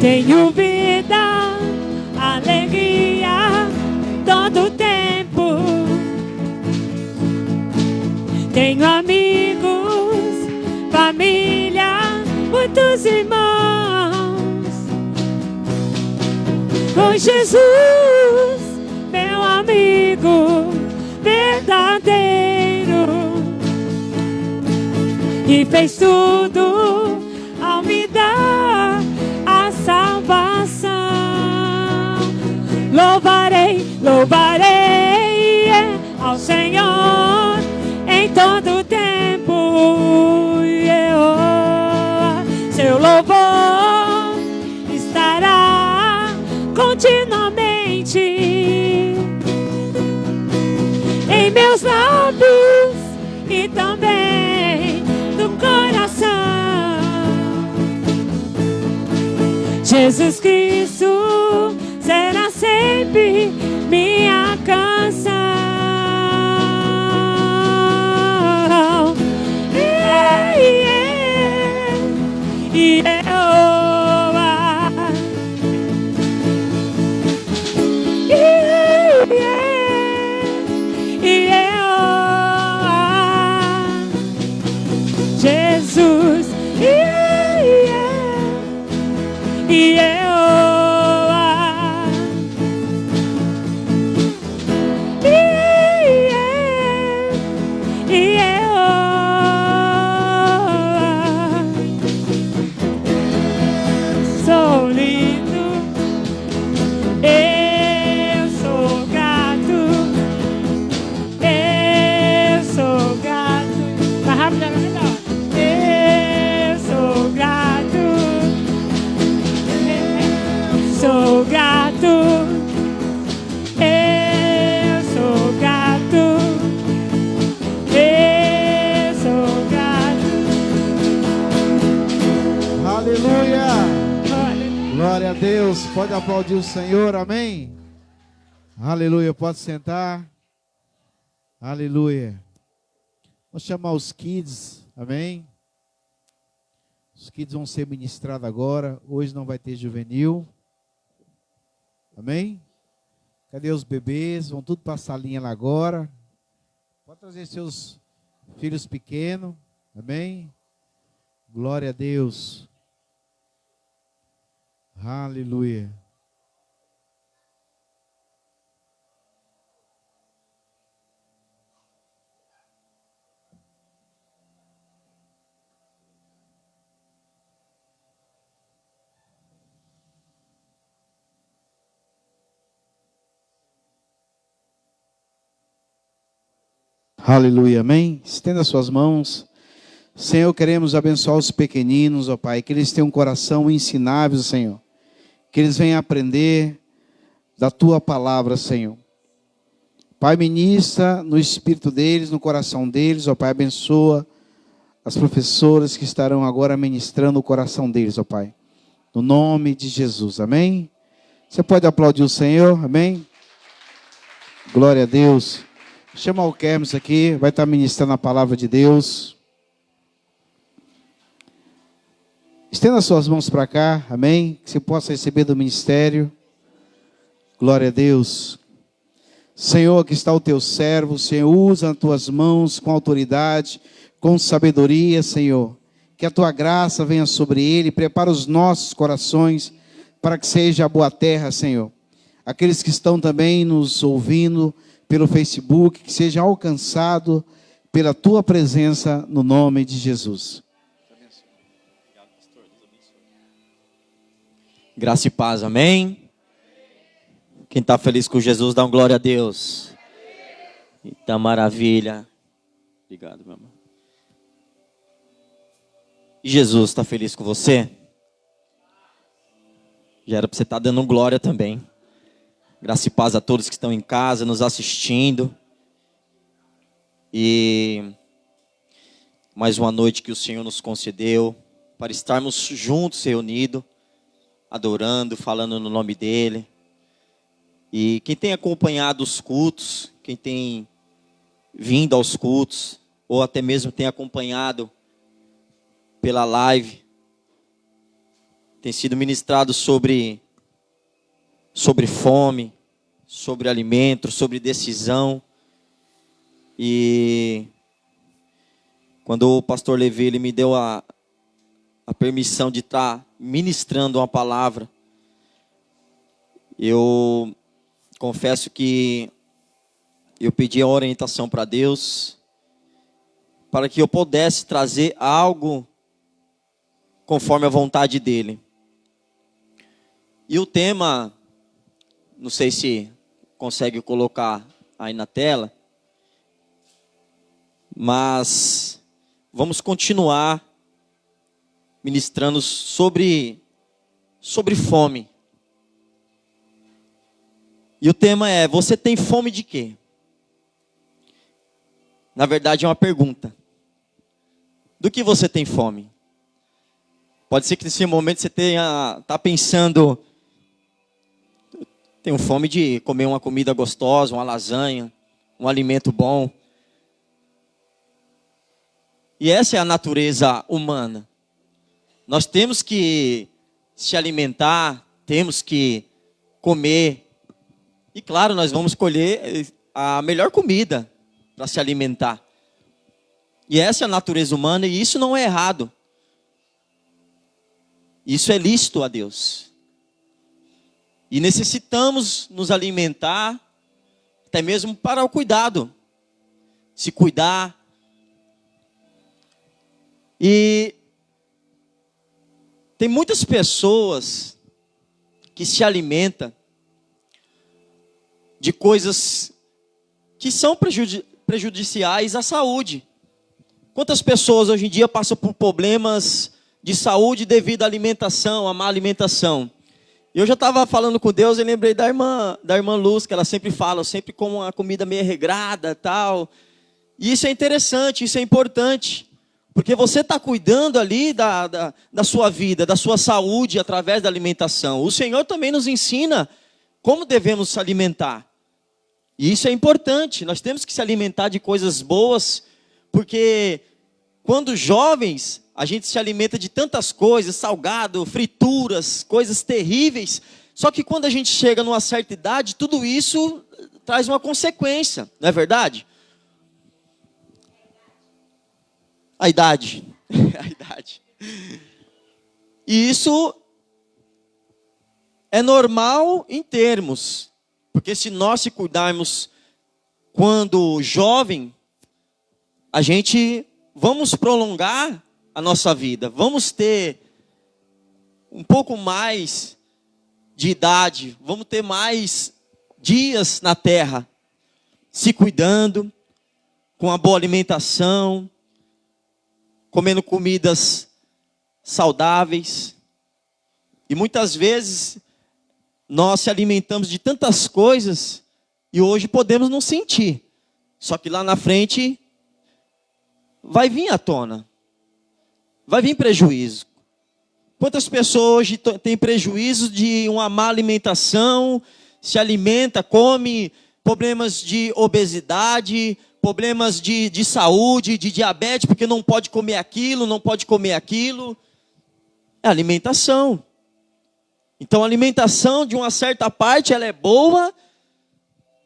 Tenho vida, alegria todo tempo. Tenho amigos, família, muitos irmãos. Com Jesus, meu amigo verdadeiro. E fez tudo ao me dar a salvação. Louvarei, louvarei ao Senhor em todo tempo. Seu louvor estará continuamente em meus lábios e também no coração. Jesus Cristo, será sempre minha canção. Jesus, sou lindo, eu sou grato, eu sou grato. Tá rápido agora, não. Eu sou grato, sou grato, eu sou grato, eu sou grato. Aleluia! Glória a Deus. Pode aplaudir o Senhor, amém? Aleluia, pode sentar. Aleluia. Vou chamar os kids, amém? Os kids vão ser ministrados agora. Hoje não vai ter juvenil. Amém? Cadê os bebês? Vão tudo para a salinha lá agora. Pode trazer seus filhos pequenos. Amém? Glória a Deus. Aleluia. Aleluia, amém? Estenda suas mãos. Senhor, queremos abençoar os pequeninos, ó Pai, que eles tenham um coração ensinável, Senhor. Que eles venham aprender da Tua palavra, Senhor. Pai, ministra no espírito deles, no coração deles, ó Pai, abençoa as professoras que estarão agora ministrando o coração deles, ó Pai. No nome de Jesus, amém? Você pode aplaudir o Senhor, amém? Glória a Deus. Chama o Kermes aqui, vai estar ministrando a palavra de Deus. Estenda suas mãos para cá, amém? Que você possa receber do ministério. Glória a Deus. Senhor, aqui está o teu servo, Senhor, usa as tuas mãos com autoridade, com sabedoria, Senhor. Que a tua graça venha sobre ele, prepara os nossos corações para que seja a boa terra, Senhor. Aqueles que estão também nos ouvindo pelo Facebook, que seja alcançado pela tua presença no nome de Jesus. Graça e paz, amém? Quem está feliz com Jesus, dá uma glória a Deus. Eita maravilha. Obrigado, meu amor. E Jesus está feliz com você? Já era para você estar dando glória também. Graça e paz a todos que estão em casa, nos assistindo. E mais uma noite que o Senhor nos concedeu para estarmos juntos, reunidos, adorando, falando no nome dEle. E quem tem acompanhado os cultos, quem tem vindo aos cultos, ou até mesmo tem acompanhado pela live, tem sido ministrado sobre fome, sobre alimento, sobre decisão. E quando o pastor Levi ele me deu a permissão de estar ministrando uma palavra, eu confesso que eu pedi a orientação para Deus, para que eu pudesse trazer algo conforme a vontade dEle. E o tema, não sei se consegue colocar aí na tela, mas vamos continuar ministrando sobre fome. E o tema é: você tem fome de quê? Na verdade é uma pergunta. Do que você tem fome? Pode ser que nesse momento você está pensando: Tenho fome de comer uma comida gostosa, uma lasanha, um alimento bom. E essa é a natureza humana. Nós temos que se alimentar, temos que comer. E claro, nós vamos escolher a melhor comida para se alimentar. E essa é a natureza humana e isso não é errado. Isso é lícito a Deus. E necessitamos nos alimentar, até mesmo para o cuidado. Se cuidar. E tem muitas pessoas que se alimentam de coisas que são prejudiciais à saúde. Quantas pessoas hoje em dia passam por problemas de saúde devido à alimentação, à má alimentação? Eu já estava falando com Deus e lembrei da irmã Luz, que ela sempre fala, eu sempre como uma comida meio regrada e tal. E isso é interessante, isso é importante. Porque você está cuidando ali da sua vida, da sua saúde através da alimentação. O Senhor também nos ensina como devemos se alimentar. E isso é importante, nós temos que se alimentar de coisas boas, porque quando jovens, a gente se alimenta de tantas coisas, salgado, frituras, coisas terríveis. Só que quando a gente chega numa certa idade, tudo isso traz uma consequência, não é verdade? A idade. A idade. E isso é normal em termos. Porque se nós se cuidarmos quando jovem, a gente vamos prolongar a nossa vida. Vamos ter um pouco mais de idade. Vamos ter mais dias na terra. Se cuidando, com a boa alimentação, comendo comidas saudáveis. E muitas vezes nós se alimentamos de tantas coisas e hoje podemos não sentir. Só que lá na frente vai vir à tona. Vai vir prejuízo. Quantas pessoas hoje têm prejuízo de uma má alimentação, se alimenta, come, problemas de obesidade, problemas de saúde, de diabetes, porque não pode comer aquilo, não pode comer aquilo. É alimentação. Então a alimentação, de uma certa parte, ela é boa,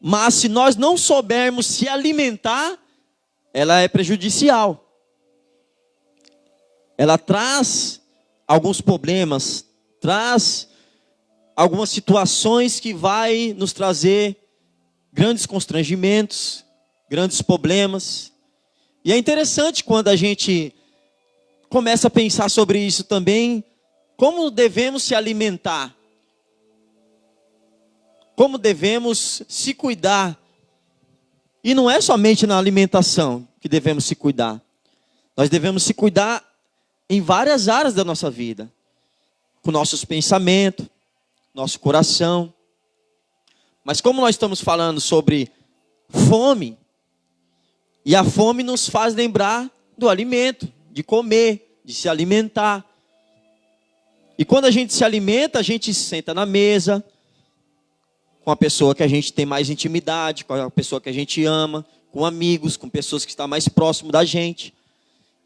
mas se nós não soubermos se alimentar, ela é prejudicial. Ela traz alguns problemas, traz algumas situações que vai nos trazer grandes constrangimentos, grandes problemas. E é interessante quando a gente começa a pensar sobre isso também, como devemos se alimentar, como devemos se cuidar. E não é somente na alimentação que devemos se cuidar. Nós devemos se cuidar em várias áreas da nossa vida. Com nossos pensamentos, nosso coração. Mas como nós estamos falando sobre fome, e a fome nos faz lembrar do alimento, de comer, de se alimentar. E quando a gente se alimenta, a gente se senta na mesa com a pessoa que a gente tem mais intimidade, com a pessoa que a gente ama, com amigos, com pessoas que estão mais próximo da gente.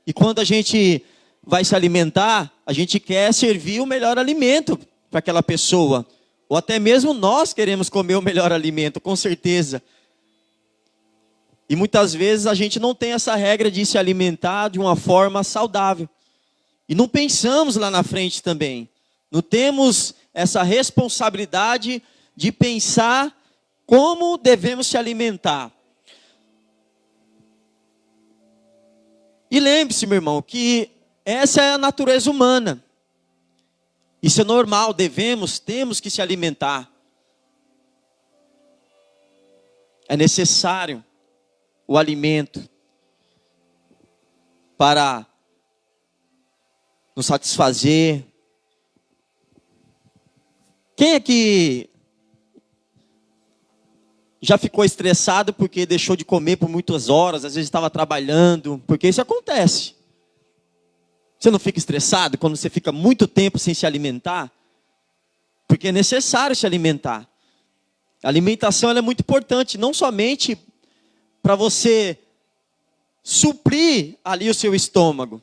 E quando a gente vai se alimentar, a gente quer servir o melhor alimento para aquela pessoa. Ou até mesmo nós queremos comer o melhor alimento, com certeza. E muitas vezes a gente não tem essa regra de se alimentar de uma forma saudável. E não pensamos lá na frente também. Não temos essa responsabilidade de pensar como devemos se alimentar. E lembre-se, meu irmão, que essa é a natureza humana. Isso é normal, temos que se alimentar. É necessário o alimento para nos satisfazer. Quem é que já ficou estressado porque deixou de comer por muitas horas, às vezes estava trabalhando, porque isso acontece. Você não fica estressado quando você fica muito tempo sem se alimentar? Porque é necessário se alimentar. A alimentação ela é muito importante, não somente para você suprir ali o seu estômago.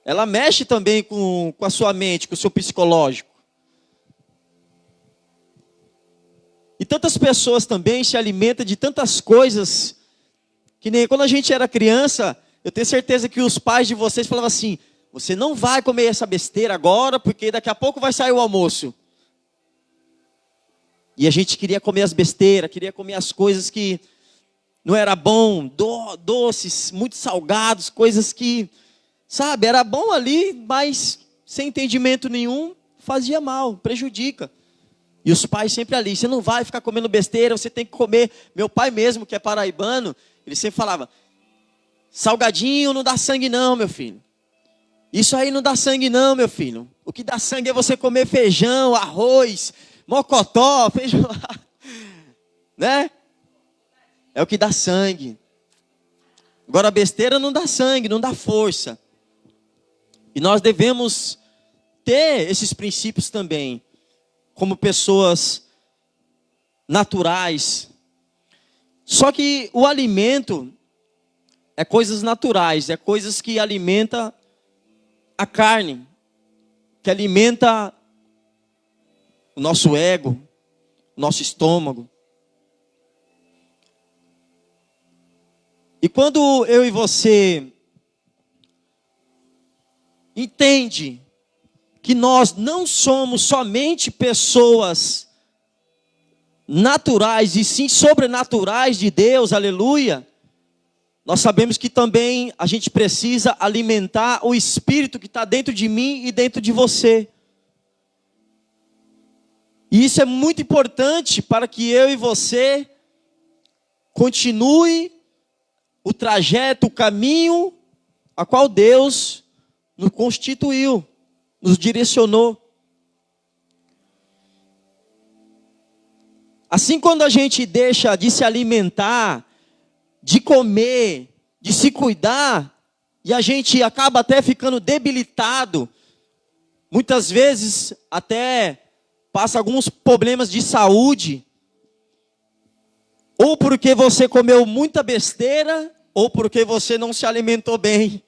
Ela mexe também com a sua mente, com o seu psicológico. E tantas pessoas também se alimentam de tantas coisas, que nem quando a gente era criança, eu tenho certeza que os pais de vocês falavam assim, você não vai comer essa besteira agora, porque daqui a pouco vai sair o almoço. E a gente queria comer as besteiras, queria comer as coisas que não era bom, doces, muito salgados, coisas que, sabe, era bom ali, mas sem entendimento nenhum, fazia mal, prejudica. E os pais sempre ali, você não vai ficar comendo besteira, você tem que comer. Meu pai mesmo, que é paraibano, ele sempre falava, salgadinho não dá sangue não, meu filho. Isso aí não dá sangue não, meu filho. O que dá sangue é você comer feijão, arroz, mocotó, feijoada, né? É o que dá sangue. Agora a besteira não dá sangue, não dá força. E nós devemos ter esses princípios também, como pessoas naturais. Só que o alimento é coisas naturais, é coisas que alimenta a carne, que alimenta o nosso ego, o nosso estômago. E quando eu e você entende que nós não somos somente pessoas naturais, e sim sobrenaturais de Deus, aleluia, nós sabemos que também a gente precisa alimentar o Espírito que está dentro de mim e dentro de você. E isso é muito importante para que eu e você continue o trajeto, o caminho a qual Deus nos constituiu, nos direcionou. Assim, quando a gente deixa de se alimentar, de comer, de se cuidar, e a gente acaba até ficando debilitado, muitas vezes até passa alguns problemas de saúde, ou porque você comeu muita besteira, ou porque você não se alimentou bem.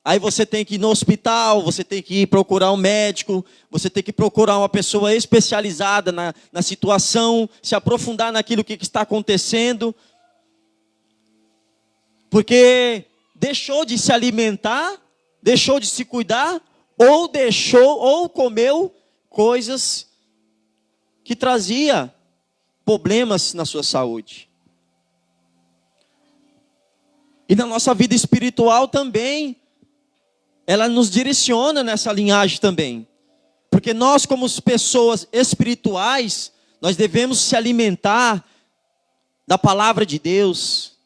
Aí você tem que ir no hospital, você tem que ir procurar um médico, você tem que procurar uma pessoa especializada na situação, se aprofundar naquilo que está acontecendo. Porque deixou de se alimentar, deixou de se cuidar, ou comeu coisas que trazia problemas na sua saúde. E na nossa vida espiritual também, ela nos direciona nessa linhagem também. Porque nós, como pessoas espirituais, nós devemos se alimentar da palavra de Deus,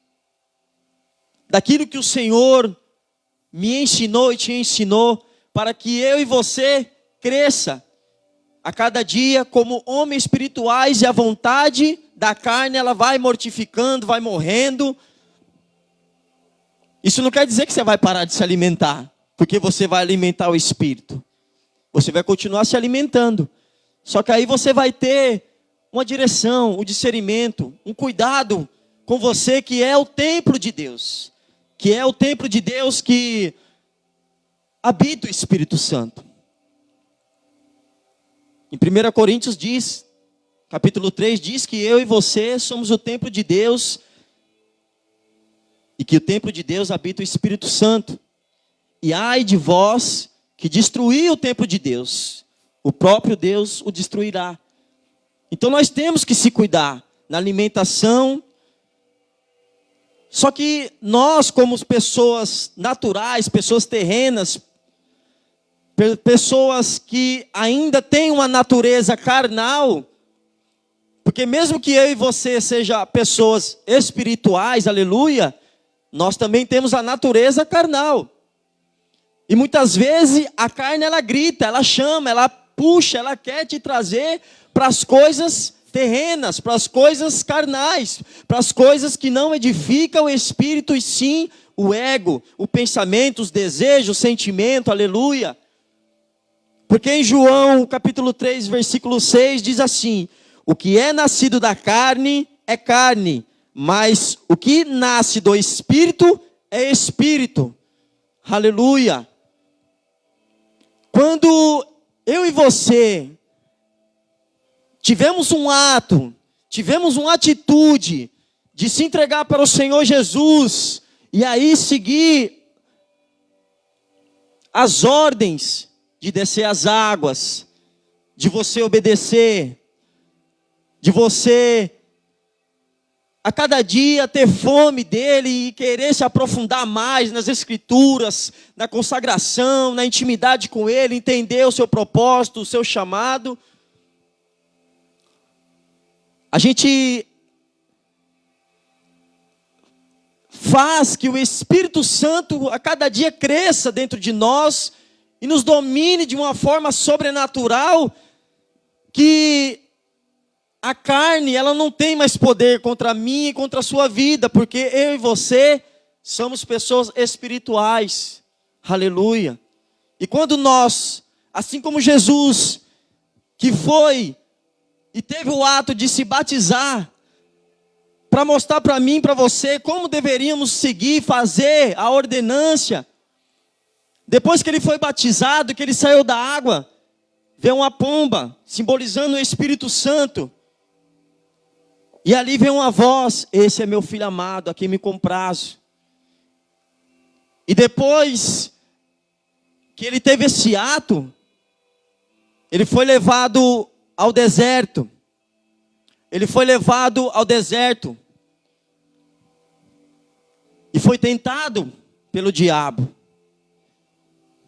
daquilo que o Senhor me ensinou e te ensinou, para que eu e você cresça a cada dia como homens espirituais, e a vontade da carne ela vai mortificando, vai morrendo. Isso não quer dizer que você vai parar de se alimentar, porque você vai alimentar o Espírito. Você vai continuar se alimentando. Só que aí você vai ter uma direção, um discernimento, um cuidado com você, que é o templo de Deus. Que é o templo de Deus que habita o Espírito Santo. Em 1 Coríntios diz, capítulo 3, diz que eu e você somos o templo de Deus, e que o templo de Deus habita o Espírito Santo. E ai de vós que destruir o templo de Deus, o próprio Deus o destruirá. Então nós temos que se cuidar na alimentação. Só que nós, como pessoas naturais, pessoas terrenas, pessoas que ainda têm uma natureza carnal, porque mesmo que eu e você sejam pessoas espirituais, aleluia, nós também temos a natureza carnal. E muitas vezes a carne ela grita, ela chama, ela puxa, ela quer te trazer para as coisas terrenas, para as coisas carnais, para as coisas que não edificam o espírito, e sim o ego, o pensamento, os desejos, o sentimento, aleluia. Porque em João capítulo 3, versículo 6 diz assim: o que é nascido da carne é carne, mas o que nasce do Espírito é Espírito. Aleluia. Quando eu e você tivemos um ato, tivemos uma atitude de se entregar para o Senhor Jesus, e aí seguir as ordens de descer as águas, de você obedecer, de você a cada dia ter fome dele e querer se aprofundar mais nas escrituras, na consagração, na intimidade com ele, entender o seu propósito, o seu chamado. A gente faz que o Espírito Santo a cada dia cresça dentro de nós e nos domine de uma forma sobrenatural, que a carne, ela não tem mais poder contra mim e contra a sua vida, porque eu e você somos pessoas espirituais. Aleluia. E quando nós, assim como Jesus, que foi e teve o ato de se batizar, para mostrar para mim e para você como deveríamos seguir, fazer a ordenância. Depois que ele foi batizado, que ele saiu da água, veio uma pomba, simbolizando o Espírito Santo. E ali vem uma voz: esse é meu filho amado, a quem me comprazo. E depois que ele teve esse ato, ele foi levado ao deserto. Ele foi levado ao deserto. E foi tentado pelo diabo.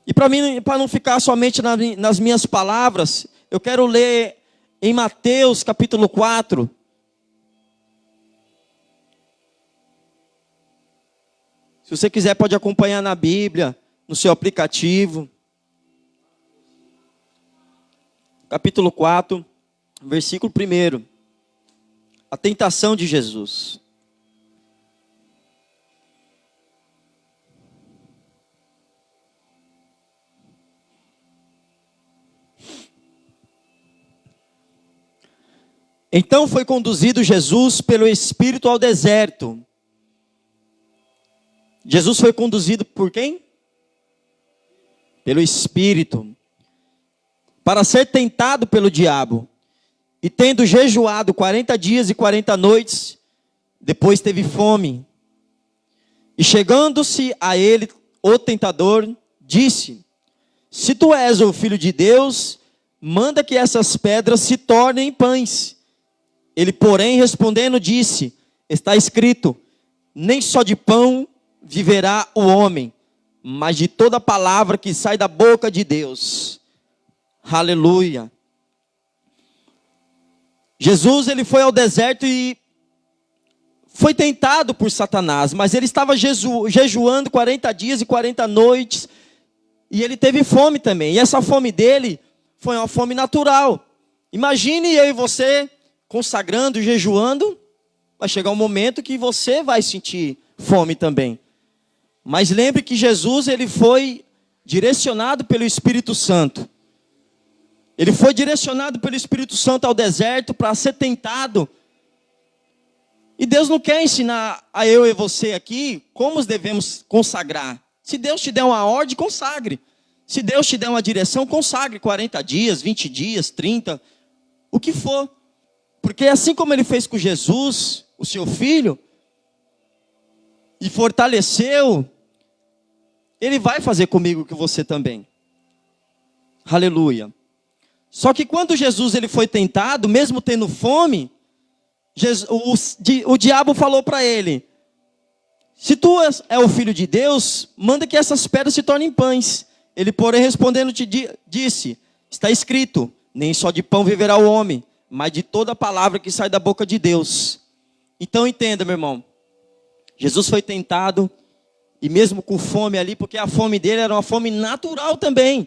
E para não ficar somente nas minhas palavras, eu quero ler em Mateus capítulo 4. Se você quiser, pode acompanhar na Bíblia, no seu aplicativo. Capítulo 4, versículo 1. A tentação de Jesus. Então foi conduzido Jesus pelo Espírito ao deserto. Jesus foi conduzido por quem? Pelo Espírito. Para ser tentado pelo diabo. E tendo jejuado 40 dias e 40 noites, depois teve fome. E chegando-se a ele, o tentador, disse: se tu és o Filho de Deus, manda que essas pedras se tornem pães. Ele, porém, respondendo, disse: está escrito, nem só de pão viverá o homem, mas de toda palavra que sai da boca de Deus. Aleluia. Jesus, ele foi ao deserto e foi tentado por Satanás, mas ele estava jejuando 40 dias e 40 noites, e ele teve fome também, e essa fome dele foi uma fome natural. Imagine eu e você consagrando, jejuando, vai chegar um momento que você vai sentir fome também. Mas lembre que Jesus, ele foi direcionado pelo Espírito Santo. Ele foi direcionado pelo Espírito Santo ao deserto para ser tentado. E Deus não quer ensinar a eu e você aqui como devemos consagrar. Se Deus te der uma ordem, consagre. Se Deus te der uma direção, consagre 40 dias, 20 dias, 30, o que for. Porque assim como ele fez com Jesus, o seu filho, e fortaleceu, ele vai fazer comigo com você também. Aleluia. Só que quando Jesus ele foi tentado, mesmo tendo fome, o diabo falou para ele: se tu é o Filho de Deus, manda que essas pedras se tornem pães. Ele, porém, respondendo, disse: está escrito, nem só de pão viverá o homem, mas de toda palavra que sai da boca de Deus. Então entenda, meu irmão, Jesus foi tentado, e mesmo com fome ali, porque a fome dele era uma fome natural também,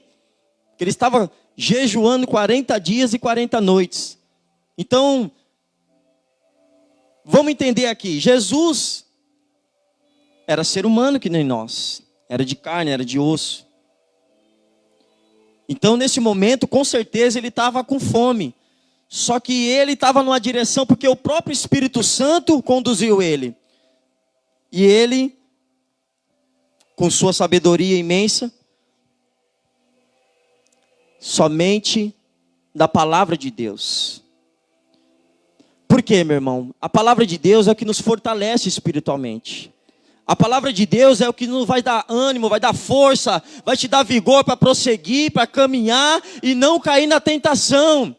porque ele estava jejuando 40 dias e 40 noites. Então, vamos entender aqui, Jesus era ser humano que nem nós, era de carne, era de osso. Então, nesse momento, com certeza, ele estava com fome. Só que ele estava numa direção porque o próprio Espírito Santo conduziu ele. E ele, com sua sabedoria imensa, somente da palavra de Deus. Por quê, meu irmão? A palavra de Deus é o que nos fortalece espiritualmente. A palavra de Deus é o que nos vai dar ânimo, vai dar força, vai te dar vigor para prosseguir, para caminhar e não cair na tentação.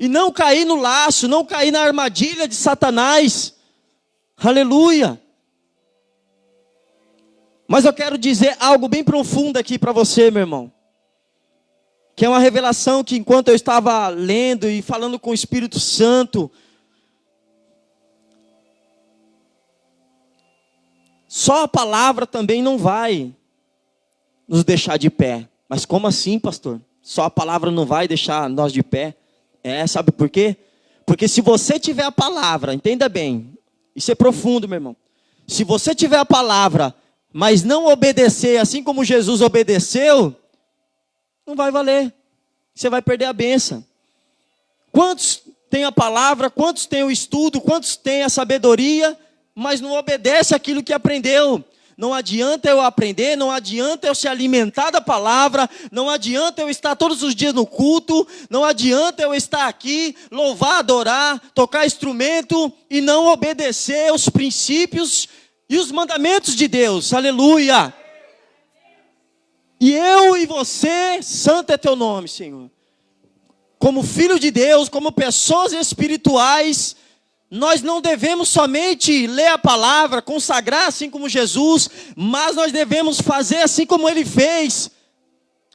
E não cair no laço, não cair na armadilha de Satanás. Aleluia. Mas eu quero dizer algo bem profundo aqui para você, meu irmão. Que é uma revelação que enquanto eu estava lendo e falando com o Espírito Santo, só a palavra também não vai nos deixar de pé. Mas como assim, pastor? Só a palavra não vai deixar nós de pé? Sabe por quê? Porque se você tiver a palavra, entenda bem, isso é profundo, meu irmão. Se você tiver a palavra, mas não obedecer assim como Jesus obedeceu, não vai valer. Você vai perder a bênção. Quantos têm a palavra, quantos têm o estudo, quantos têm a sabedoria, mas não obedece aquilo que aprendeu? Não adianta eu aprender, não adianta eu se alimentar da palavra, não adianta eu estar todos os dias no culto, não adianta eu estar aqui, louvar, adorar, tocar instrumento e não obedecer os princípios e os mandamentos de Deus. Aleluia! E eu e você, santo é teu nome, Senhor. Como filho de Deus, como pessoas espirituais, nós não devemos somente ler a palavra, consagrar assim como Jesus, mas nós devemos fazer assim como ele fez,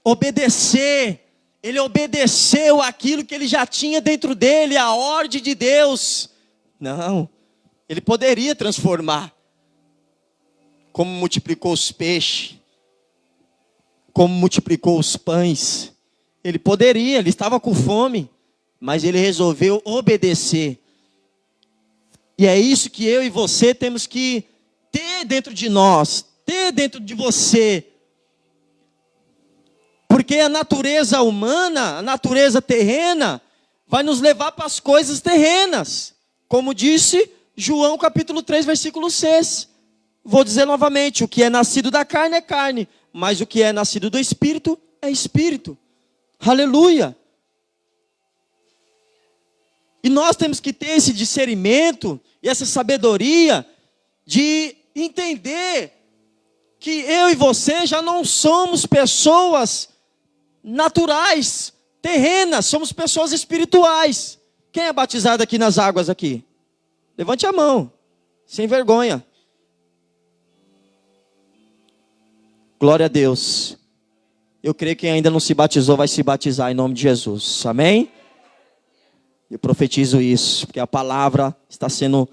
obedecer. Ele obedeceu aquilo que ele já tinha dentro dele, a ordem de Deus. Não, ele poderia transformar, como multiplicou os peixes, como multiplicou os pães. Ele poderia, ele estava com fome, mas ele resolveu obedecer. E é isso que eu e você temos que ter dentro de nós, ter dentro de você. Porque a natureza humana, a natureza terrena, vai nos levar para as coisas terrenas. Como disse João capítulo 3, versículo 6. Vou dizer novamente, o que é nascido da carne é carne, mas o que é nascido do Espírito é Espírito. Aleluia! E nós temos que ter esse discernimento e essa sabedoria de entender que eu e você já não somos pessoas naturais, terrenas, somos pessoas espirituais. Quem é batizado aqui nas águas aqui? Levante a mão, sem vergonha. Glória a Deus. Eu creio que quem ainda não se batizou vai se batizar em nome de Jesus. Amém? Eu profetizo isso, porque a palavra está sendo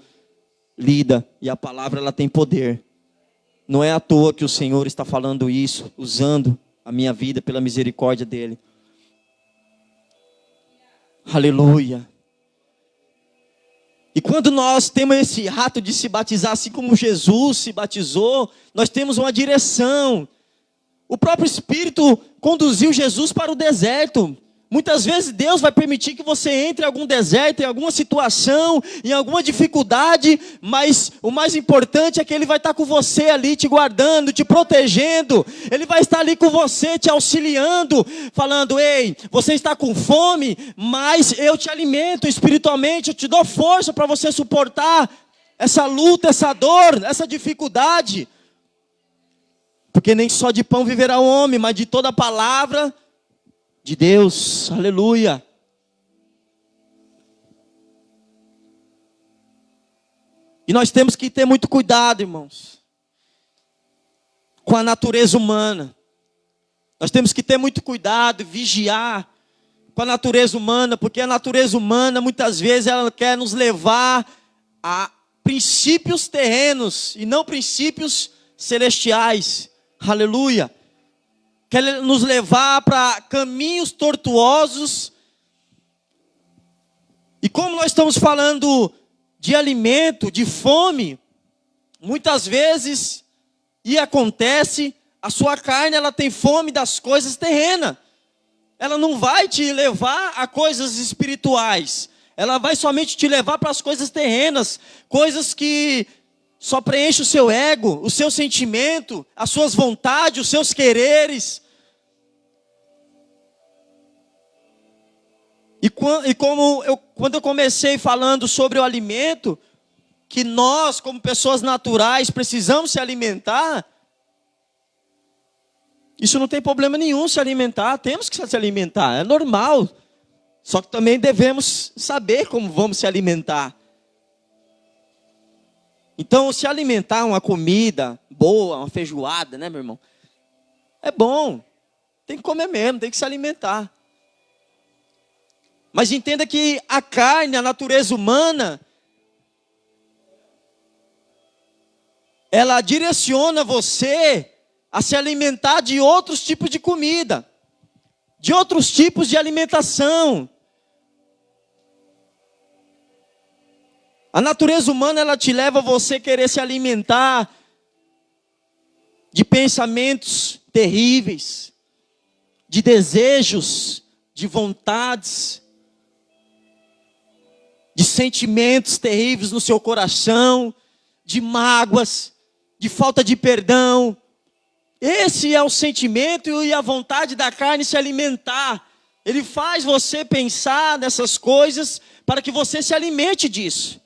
lida e a palavra ela tem poder. Não é à toa que o Senhor está falando isso, usando a minha vida pela misericórdia dele. Aleluia. E quando nós temos esse ato de se batizar, assim como Jesus se batizou, nós temos uma direção. O próprio Espírito conduziu Jesus para o deserto. Muitas vezes Deus vai permitir que você entre em algum deserto, em alguma situação, em alguma dificuldade, mas o mais importante é que Ele vai estar com você ali, te guardando, te protegendo. Ele vai estar ali com você, te auxiliando, falando: ei, você está com fome, mas eu te alimento espiritualmente, eu te dou força para você suportar essa luta, essa dor, essa dificuldade. Porque nem só de pão viverá o homem, mas de toda a palavra de Deus. Aleluia. E nós temos que ter muito cuidado, irmãos, com a natureza humana. Nós temos que ter muito cuidado, vigiar com a natureza humana, porque a natureza humana muitas vezes ela quer nos levar a princípios terrenos e não princípios celestiais. Aleluia. Quer nos levar para caminhos tortuosos. E como nós estamos falando de alimento, de fome, muitas vezes, e acontece, a sua carne ela tem fome das coisas terrenas. ela não vai te levar a coisas espirituais. Ela vai somente te levar para as coisas terrenas, coisas que só preenchem o seu ego, o seu sentimento, as suas vontades, os seus quereres. E quando eu comecei falando sobre o alimento, que nós, como pessoas naturais, precisamos se alimentar, isso não tem problema nenhum se alimentar, temos que se alimentar, é normal. Só que também devemos saber como vamos se alimentar. Então, se alimentar uma comida boa, uma feijoada, né, meu irmão? É bom, tem que comer mesmo, tem que se alimentar. Mas entenda que a carne, a natureza humana, ela direciona você a se alimentar de outros tipos de comida, de outros tipos de alimentação. A natureza humana, ela te leva a você querer se alimentar de pensamentos terríveis, de desejos, de vontades, de sentimentos terríveis no seu coração, de mágoas, de falta de perdão. Esse é o sentimento e a vontade da carne se alimentar. Ele faz você pensar nessas coisas para que você se alimente disso.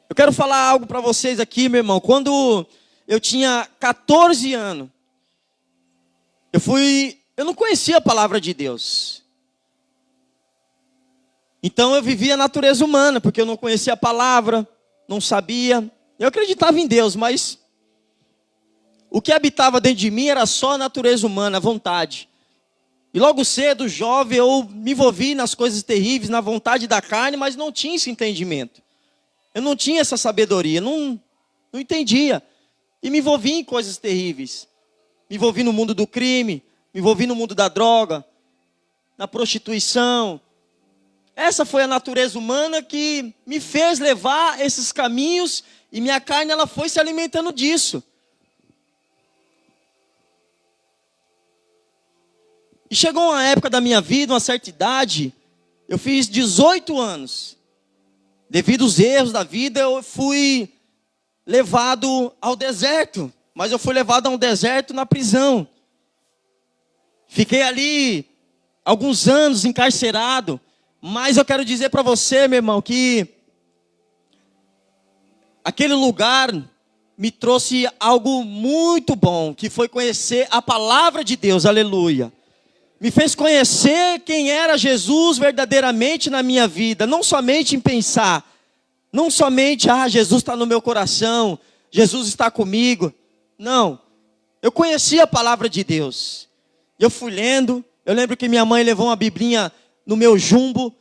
Eu quero falar algo para vocês aqui, meu irmão. Quando eu tinha 14 anos, eu não conhecia a palavra de Deus. Então eu vivia a natureza humana, porque eu não conhecia a palavra, não sabia. Eu acreditava em Deus, mas o que habitava dentro de mim era só a natureza humana, a vontade. E logo cedo, jovem, eu me envolvi nas coisas terríveis, na vontade da carne, mas não tinha esse entendimento. Eu não tinha essa sabedoria, não entendia. E me envolvi em coisas terríveis. Me envolvi no mundo do crime, me envolvi no mundo da droga, na prostituição. Essa foi a natureza humana que me fez levar esses caminhos e minha carne ela foi se alimentando disso. E chegou uma época da minha vida, uma certa idade, eu fiz 18 anos. Devido aos erros da vida, eu fui levado ao deserto. Mas eu fui levado a um deserto na prisão. Fiquei ali alguns anos encarcerado. Mas eu quero dizer para você, meu irmão, que aquele lugar me trouxe algo muito bom, que foi conhecer a palavra de Deus, aleluia. Me fez conhecer quem era Jesus verdadeiramente na minha vida, não somente em pensar, não somente, Jesus está no meu coração, Jesus está comigo. Não, eu conheci a palavra de Deus. Eu fui lendo, eu lembro que minha mãe levou uma biblinha no meu jumbo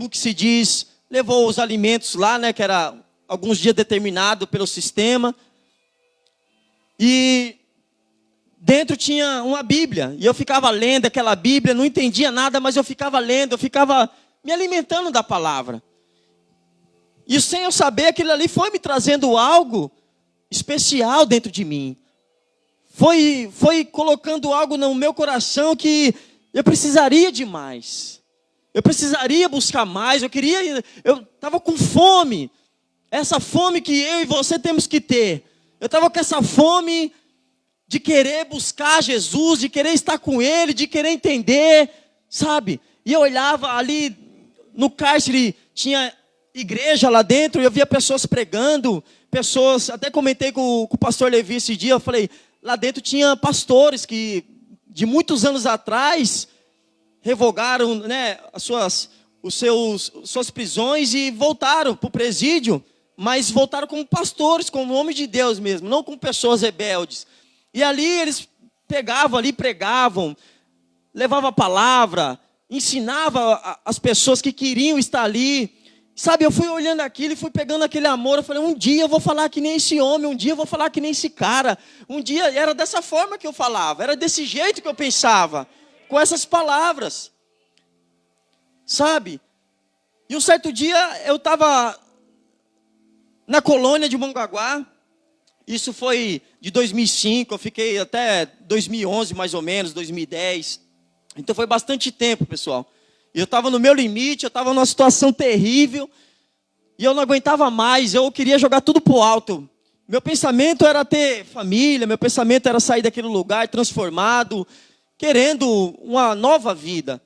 que se diz, levou os alimentos lá, né, que era alguns dias determinado pelo sistema. E dentro tinha uma Bíblia, e eu ficava lendo aquela Bíblia, não entendia nada, mas eu ficava lendo, eu ficava me alimentando da palavra. E sem eu saber, aquilo ali foi me trazendo algo especial dentro de mim. Foi colocando algo no meu coração que eu precisaria de mais. Eu precisaria buscar mais, eu estava com fome. Essa fome que eu e você temos que ter. Eu estava com essa fome de querer buscar Jesus, de querer estar com Ele, de querer entender, sabe? E eu olhava ali no cárcere, tinha igreja lá dentro, e eu via pessoas pregando, até comentei com o pastor Levi esse dia, eu falei, lá dentro tinha pastores que, de muitos anos atrás, revogaram, né, suas prisões e voltaram para o presídio, mas voltaram como pastores, como homens de Deus mesmo, não como pessoas rebeldes. E ali eles pregavam, levavam a palavra, ensinavam as pessoas que queriam estar ali. Sabe, eu fui olhando aquilo e fui pegando aquele amor. Eu falei, um dia eu vou falar que nem esse homem, um dia eu vou falar que nem esse cara. Um dia era dessa forma que eu falava, era desse jeito que eu pensava, com essas palavras. Sabe? E um certo dia eu estava na colônia de Mongaguá, Isso foi de 2005, eu fiquei até 2011 mais ou menos, 2010. Então foi bastante tempo, pessoal. Eu estava no meu limite, eu estava numa situação terrível. E eu não aguentava mais, eu queria jogar tudo pro alto. Meu pensamento era ter família, meu pensamento era sair daquele lugar transformado, querendo uma nova vida.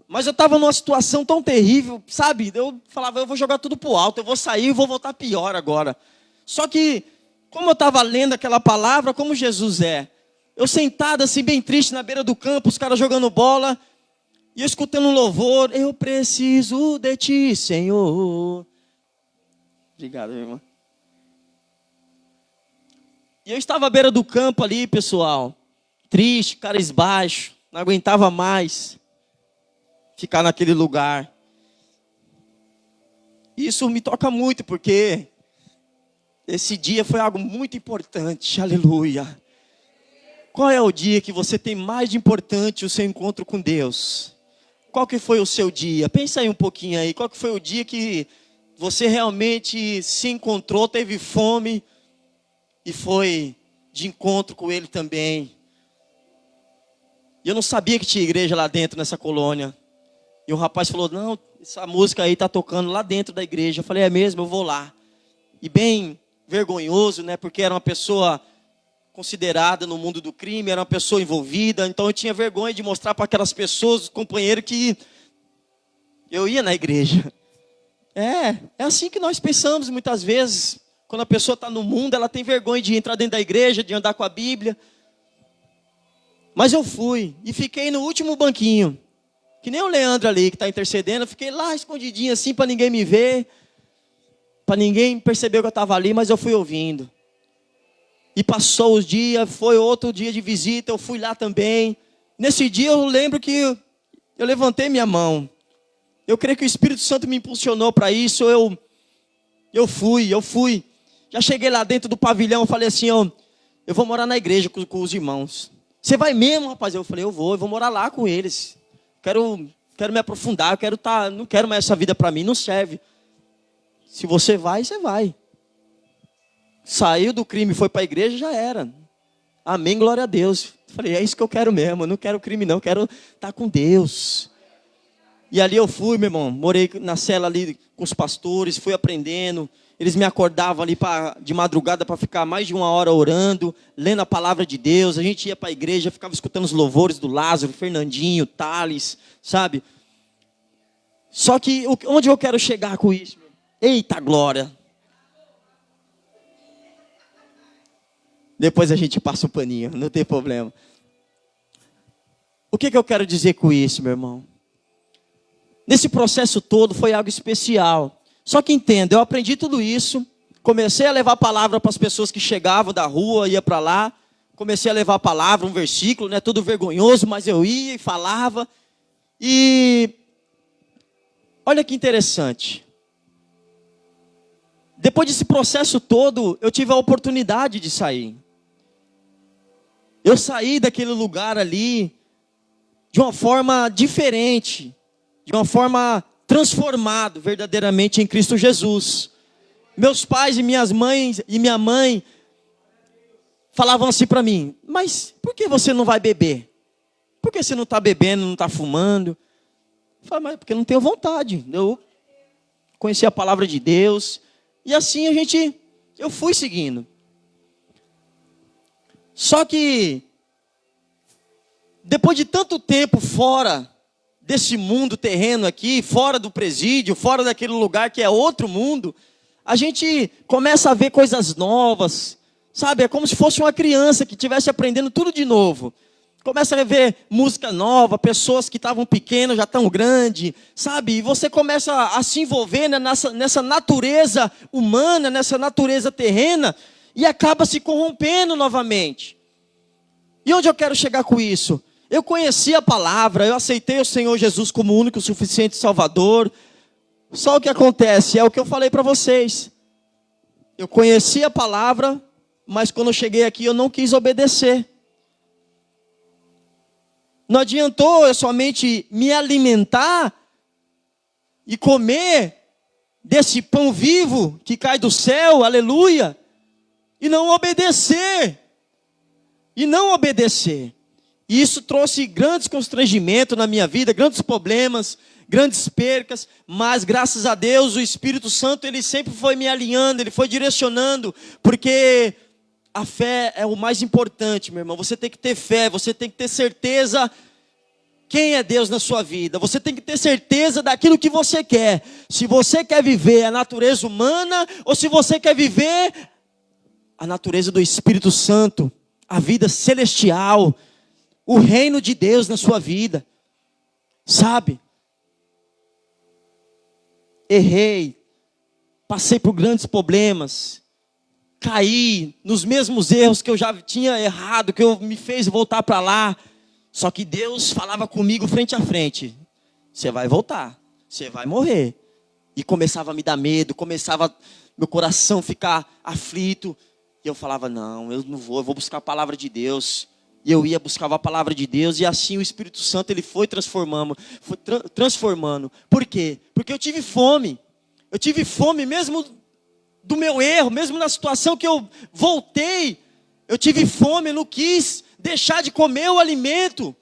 Mas eu estava numa situação tão terrível, sabe? Eu falava, eu vou jogar tudo pro alto, eu vou sair e vou voltar pior agora. Só que, como eu estava lendo aquela palavra, como Jesus é, eu sentado assim, bem triste, na beira do campo, os caras jogando bola, e eu escutando um louvor, eu preciso de ti, Senhor. Obrigado, meu irmão. E eu estava à beira do campo ali, pessoal, triste, cabisbaixo, não aguentava mais ficar naquele lugar. Isso me toca muito, porque esse dia foi algo muito importante, aleluia. Qual é o dia que você tem mais de importante o seu encontro com Deus? Qual que foi o seu dia? Pensa aí um pouquinho aí, qual que foi o dia que você realmente se encontrou, teve fome e foi de encontro com Ele também? E eu não sabia que tinha igreja lá dentro nessa colônia. E um rapaz falou, não, essa música aí tá tocando lá dentro da igreja. Eu falei, é mesmo, eu vou lá. E bem vergonhoso, né? Porque era uma pessoa considerada no mundo do crime, era uma pessoa envolvida. Então eu tinha vergonha de mostrar para aquelas pessoas, os companheiros, que eu ia na igreja. É assim que nós pensamos muitas vezes. Quando a pessoa está no mundo, ela tem vergonha de entrar dentro da igreja, de andar com a Bíblia. Mas eu fui e fiquei no último banquinho. Que nem o Leandro ali, que está intercedendo. Eu fiquei lá escondidinho assim, para ninguém me ver. Para ninguém perceber que eu estava ali, mas eu fui ouvindo. E passou os dias, foi outro dia de visita, eu fui lá também. Nesse dia eu lembro que eu levantei minha mão. Eu creio que o Espírito Santo me impulsionou para isso. Eu fui. Já cheguei lá dentro do pavilhão, falei assim, eu vou morar na igreja com os irmãos. Você vai mesmo, rapaz? Eu falei, eu vou morar lá com eles. Quero me aprofundar, não quero mais essa vida para mim, não serve. Se você vai, você vai. Saiu do crime e foi para a igreja, já era. Amém, glória a Deus. Falei, é isso que eu quero mesmo, eu não quero crime não, eu quero estar com Deus. E ali eu fui, meu irmão, morei na cela ali com os pastores, fui aprendendo. Eles me acordavam ali de madrugada para ficar mais de 1 hora orando, lendo a palavra de Deus. A gente ia para a igreja, ficava escutando os louvores do Lázaro, Fernandinho, Thales, sabe? Só que onde eu quero chegar com isso? Eita glória! Depois a gente passa o paninho, não tem problema. O que eu quero dizer com isso, meu irmão? Nesse processo todo foi algo especial. Só que entenda, eu aprendi tudo isso. Comecei a levar a palavra para as pessoas que chegavam da rua, ia para lá. Comecei a levar a palavra, um versículo, né, tudo vergonhoso, mas eu ia e falava. E olha que interessante. Depois desse processo todo, eu tive a oportunidade de sair. Eu saí daquele lugar ali de uma forma diferente, de uma forma transformado verdadeiramente em Cristo Jesus. Meus pais e minha mãe falavam assim para mim, mas por que você não vai beber? Por que você não está bebendo, não está fumando? Eu falei, mas porque eu não tenho vontade. Eu conheci a palavra de Deus. E assim eu fui seguindo. Só que, depois de tanto tempo fora desse mundo terreno aqui, fora do presídio, fora daquele lugar que é outro mundo, a gente começa a ver coisas novas, sabe? É como se fosse uma criança que estivesse aprendendo tudo de novo. Começa a ver música nova, pessoas que estavam pequenas já estão grandes, sabe? E você começa a se envolver, né, nessa natureza humana, nessa natureza terrena, e acaba se corrompendo novamente. E onde eu quero chegar com isso? Eu conheci a palavra, eu aceitei o Senhor Jesus como único, suficiente Salvador. Só o que acontece é o que eu falei para vocês. Eu conheci a palavra, mas quando eu cheguei aqui eu não quis obedecer. Não adiantou eu somente me alimentar e comer desse pão vivo que cai do céu, aleluia. e não obedecer. E não obedecer. E isso trouxe grandes constrangimentos na minha vida, grandes problemas, grandes percas, mas graças a Deus o Espírito Santo, ele sempre foi me alinhando, ele foi direcionando, porque a fé é o mais importante, meu irmão. Você tem que ter fé, você tem que ter certeza quem é Deus na sua vida. Você tem que ter certeza daquilo que você quer. Se você quer viver a natureza humana ou se você quer viver a natureza do Espírito Santo, a vida celestial, o reino de Deus na sua vida. Sabe? Errei, passei por grandes problemas, caí nos mesmos erros que eu já tinha errado, que eu me fez voltar para lá. Só que Deus falava comigo frente a frente: você vai voltar, você vai morrer. E começava a me dar medo, começava meu coração ficar aflito. E eu falava: não, eu não vou, eu vou buscar a palavra de Deus. E eu ia, buscava a palavra de Deus, e assim o Espírito Santo, ele foi transformando. Por quê? Porque eu tive fome. Eu tive fome mesmo do meu erro, mesmo na situação que eu voltei. Eu tive fome, eu não quis deixar de comer o alimento.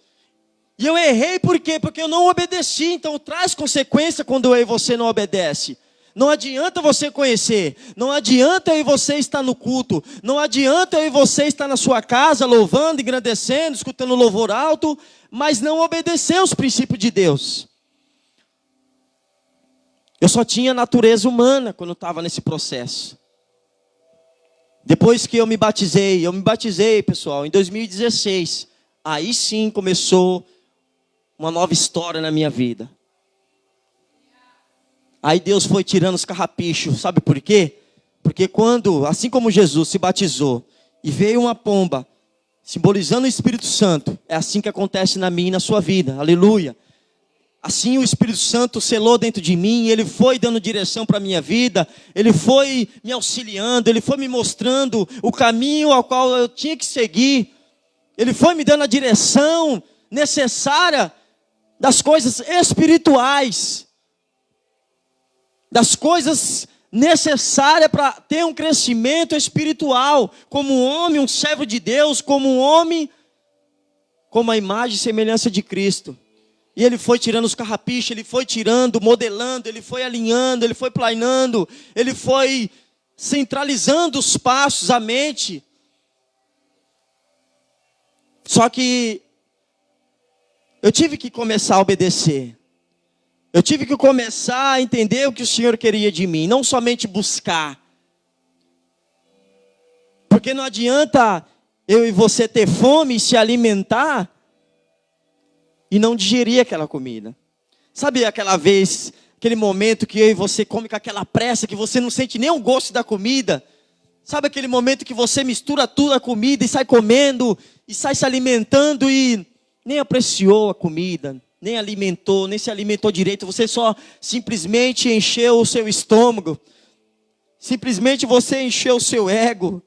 E eu errei por quê? Porque eu não obedeci. Então traz consequência quando eu e você não obedece. Não adianta você conhecer, não adianta eu e você estar no culto, não adianta eu e você estar na sua casa louvando, engrandecendo, escutando louvor alto, mas não obedecer aos princípios de Deus. Eu só tinha natureza humana quando eu estava nesse processo. Depois que eu me batizei, pessoal, em 2016, aí sim começou uma nova história na minha vida. Aí Deus foi tirando os carrapichos, sabe por quê? Porque quando, assim como Jesus se batizou e veio uma pomba, simbolizando o Espírito Santo, é assim que acontece na minha e na sua vida, aleluia. Assim o Espírito Santo selou dentro de mim, ele foi dando direção para a minha vida, ele foi me auxiliando, ele foi me mostrando o caminho ao qual eu tinha que seguir, ele foi me dando a direção necessária das coisas espirituais, das coisas necessárias para ter um crescimento espiritual, como um homem, um servo de Deus, como um homem, como a imagem e semelhança de Cristo. E ele foi tirando os carrapichos, ele foi tirando, modelando, ele foi alinhando, ele foi planeando, ele foi centralizando os passos, a mente. Só que eu tive que começar a obedecer. Eu tive que começar a entender o que o Senhor queria de mim, não somente buscar. Porque não adianta eu e você ter fome e se alimentar e não digerir aquela comida. Sabe aquela vez, aquele momento que eu e você come com aquela pressa, que você não sente nem o gosto da comida? Sabe aquele momento que você mistura tudo a comida e sai comendo, e sai se alimentando e nem apreciou a comida, nem alimentou, nem se alimentou direito, você só simplesmente encheu o seu estômago, simplesmente você encheu o seu ego.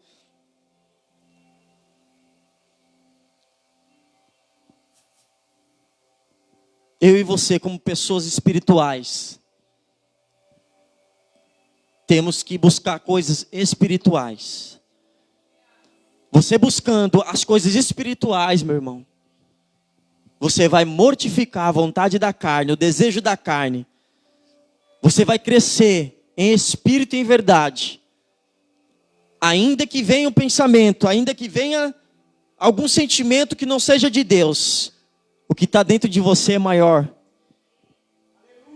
Eu e você, como pessoas espirituais, temos que buscar coisas espirituais. Você buscando as coisas espirituais, meu irmão, você vai mortificar a vontade da carne, o desejo da carne. Você vai crescer em espírito e em verdade. Ainda que venha um pensamento, ainda que venha algum sentimento que não seja de Deus, o que está dentro de você é maior.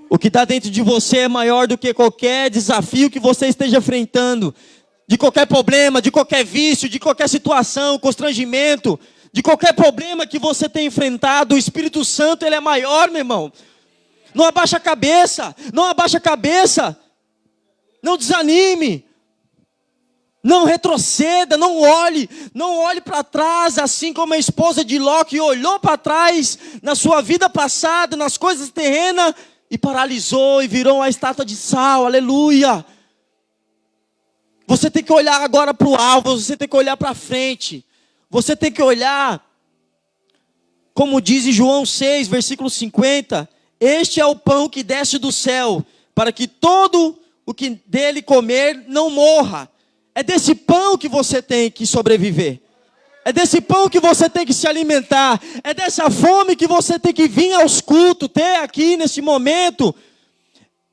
O que está dentro de você é maior do que qualquer desafio que você esteja enfrentando. De qualquer problema, de qualquer vício, de qualquer situação, constrangimento, de qualquer problema que você tenha enfrentado, o Espírito Santo, ele é maior, meu irmão. Não abaixa a cabeça, não abaixa a cabeça. Não desanime. Não retroceda, não olhe para trás, assim como a esposa de Ló que olhou para trás na sua vida passada, nas coisas terrenas, e paralisou e virou uma estátua de sal, aleluia. Você tem que olhar agora para o alvo, você tem que olhar para frente. Você tem que olhar, como diz em João 6, versículo 50, este é o pão que desce do céu, para que todo o que dele comer não morra. É desse pão que você tem que sobreviver. É desse pão que você tem que se alimentar. É dessa fome que você tem que vir aos cultos, ter aqui nesse momento.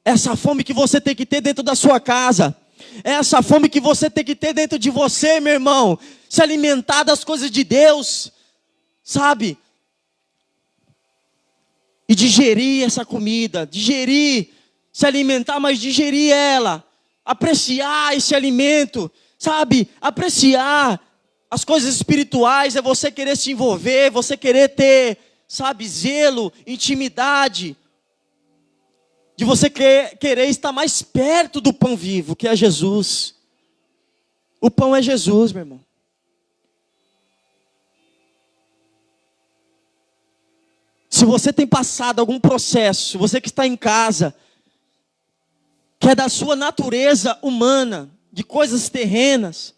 Essa fome que você tem que ter dentro da sua casa. É essa fome que você tem que ter dentro de você, meu irmão. Se alimentar das coisas de Deus, sabe? E digerir essa comida, digerir, se alimentar, mas digerir ela. Apreciar esse alimento, sabe? Apreciar as coisas espirituais, é você querer se envolver, você querer ter, sabe, zelo, intimidade. De você querer estar mais perto do pão vivo, que é Jesus. O pão é Jesus, meu irmão. Se você tem passado algum processo, você que está em casa, que é da sua natureza humana, de coisas terrenas,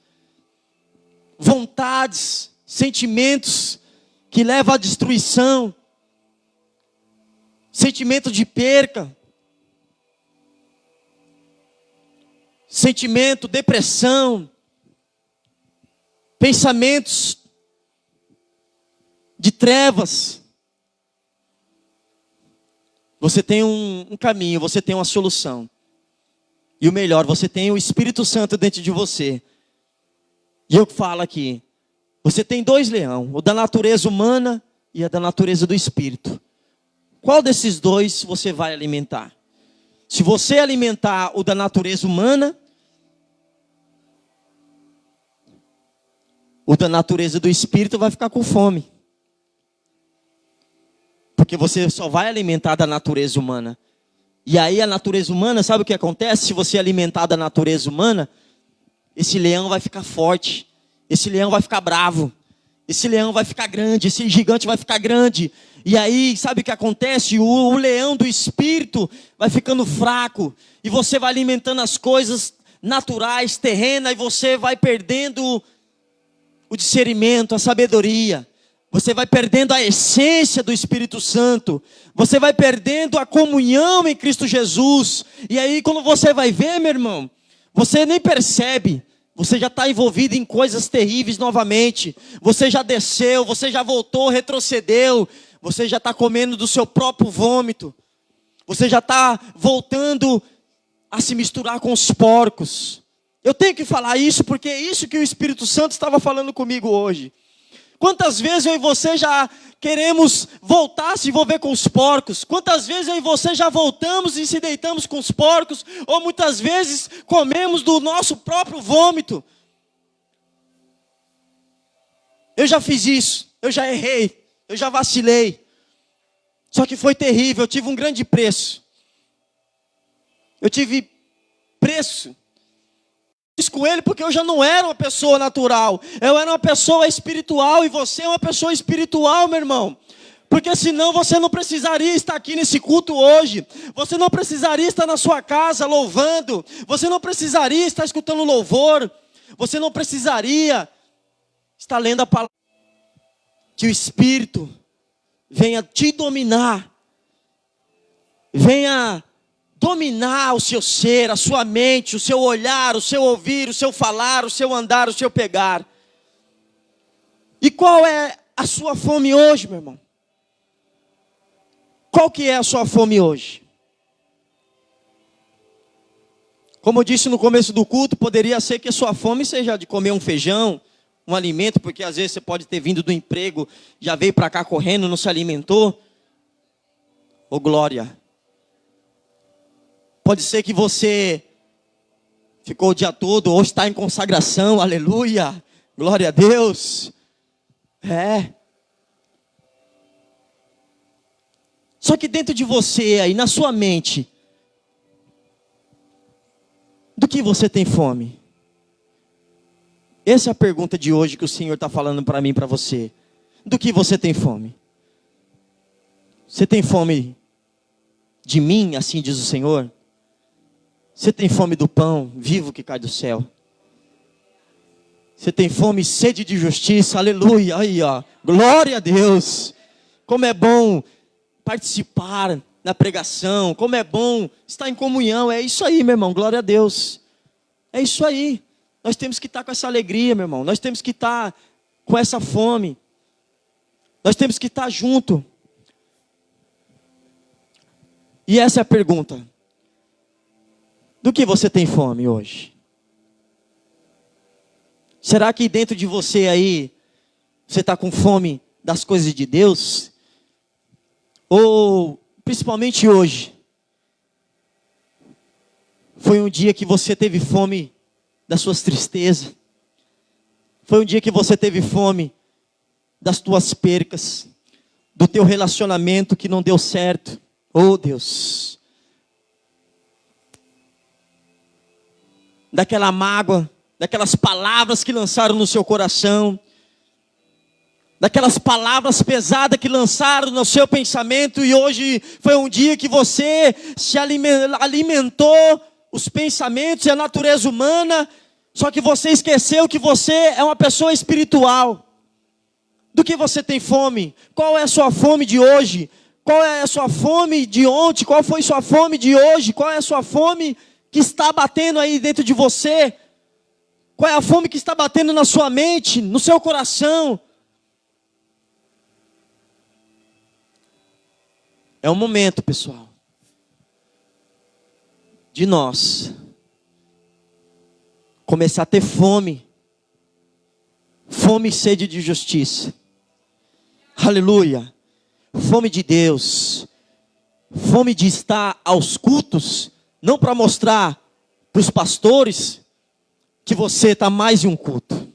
vontades, sentimentos que levam à destruição, sentimento de perca, sentimento, depressão, pensamentos de trevas. Você tem um caminho, você tem uma solução. E o melhor, você tem o Espírito Santo dentro de você. E eu falo aqui, você tem 2 leões, o da natureza humana e a da natureza do Espírito. Qual desses 2 você vai alimentar? Se você alimentar o da natureza humana, o da natureza do Espírito vai ficar com fome. Porque você só vai alimentar da natureza humana. E aí a natureza humana, sabe o que acontece? Se você alimentar da natureza humana, esse leão vai ficar forte. Esse leão vai ficar bravo. Esse leão vai ficar grande. Esse gigante vai ficar grande. E aí, sabe o que acontece? O leão do Espírito vai ficando fraco. E você vai alimentando as coisas naturais, terrenas. E você vai perdendo o discernimento, a sabedoria. Você vai perdendo a essência do Espírito Santo. Você vai perdendo a comunhão em Cristo Jesus. E aí quando você vai ver, meu irmão, você nem percebe. Você já está envolvido em coisas terríveis novamente. Você já desceu, você já voltou, retrocedeu. Você já está comendo do seu próprio vômito. Você já está voltando a se misturar com os porcos. Eu tenho que falar isso porque é isso que o Espírito Santo estava falando comigo hoje. Quantas vezes eu e você já queremos voltar a se envolver com os porcos? Quantas vezes eu e você já voltamos e se deitamos com os porcos? Ou muitas vezes comemos do nosso próprio vômito? Eu já fiz isso, eu já errei, eu já vacilei. Só que foi terrível, eu tive um grande preço. Eu tive preço com ele porque eu já não era uma pessoa natural. Eu era uma pessoa espiritual e você é uma pessoa espiritual, meu irmão. Porque senão você não precisaria estar aqui nesse culto hoje. Você não precisaria estar na sua casa louvando. Você não precisaria estar escutando louvor. Você não precisaria estar lendo a palavra. Que o Espírito venha te dominar. Venha dominar o seu ser, a sua mente, o seu olhar, o seu ouvir, o seu falar, o seu andar, o seu pegar. E qual é a sua fome hoje, meu irmão? Qual que é a sua fome hoje? Como eu disse no começo do culto, poderia ser que a sua fome seja de comer um feijão, um alimento, porque às vezes você pode ter vindo do emprego, já veio para cá correndo, não se alimentou. Ô glória! Pode ser que você ficou o dia todo, ou está em consagração, aleluia, glória a Deus. Só que dentro de você, aí na sua mente, do que você tem fome? Essa é a pergunta de hoje que o Senhor está falando para mim e para você. Do que você tem fome? Você tem fome de mim, assim diz o Senhor? Você tem fome do pão vivo que cai do céu? Você tem fome e sede de justiça? Aleluia, aí ó, glória a Deus. Como é bom participar na pregação, como é bom estar em comunhão. É isso aí, meu irmão, glória a Deus. É isso aí. Nós temos que estar com essa alegria, meu irmão. Nós temos que estar com essa fome. Nós temos que estar junto. E essa é a pergunta. Do que você tem fome hoje? Será que dentro de você aí, você está com fome das coisas de Deus? Ou, principalmente hoje, foi um dia que você teve fome das suas tristezas? Foi um dia que você teve fome das tuas percas, do teu relacionamento que não deu certo? Oh, Deus. Daquela mágoa, daquelas palavras que lançaram no seu coração, daquelas palavras pesadas que lançaram no seu pensamento, e hoje foi um dia que você se alimentou os pensamentos e a natureza humana, só que você esqueceu que você é uma pessoa espiritual. Do que você tem fome? Qual é a sua fome de hoje? Qual é a sua fome de ontem? Qual foi a sua fome de hoje? Qual é a sua fome que está batendo aí dentro de você? Qual é a fome que está batendo na sua mente, no seu coração? É um momento, pessoal, de nós começar a ter fome. Fome e sede de justiça. Aleluia. Fome de Deus. Fome de estar aos cultos. Não para mostrar para os pastores que você está mais em um culto.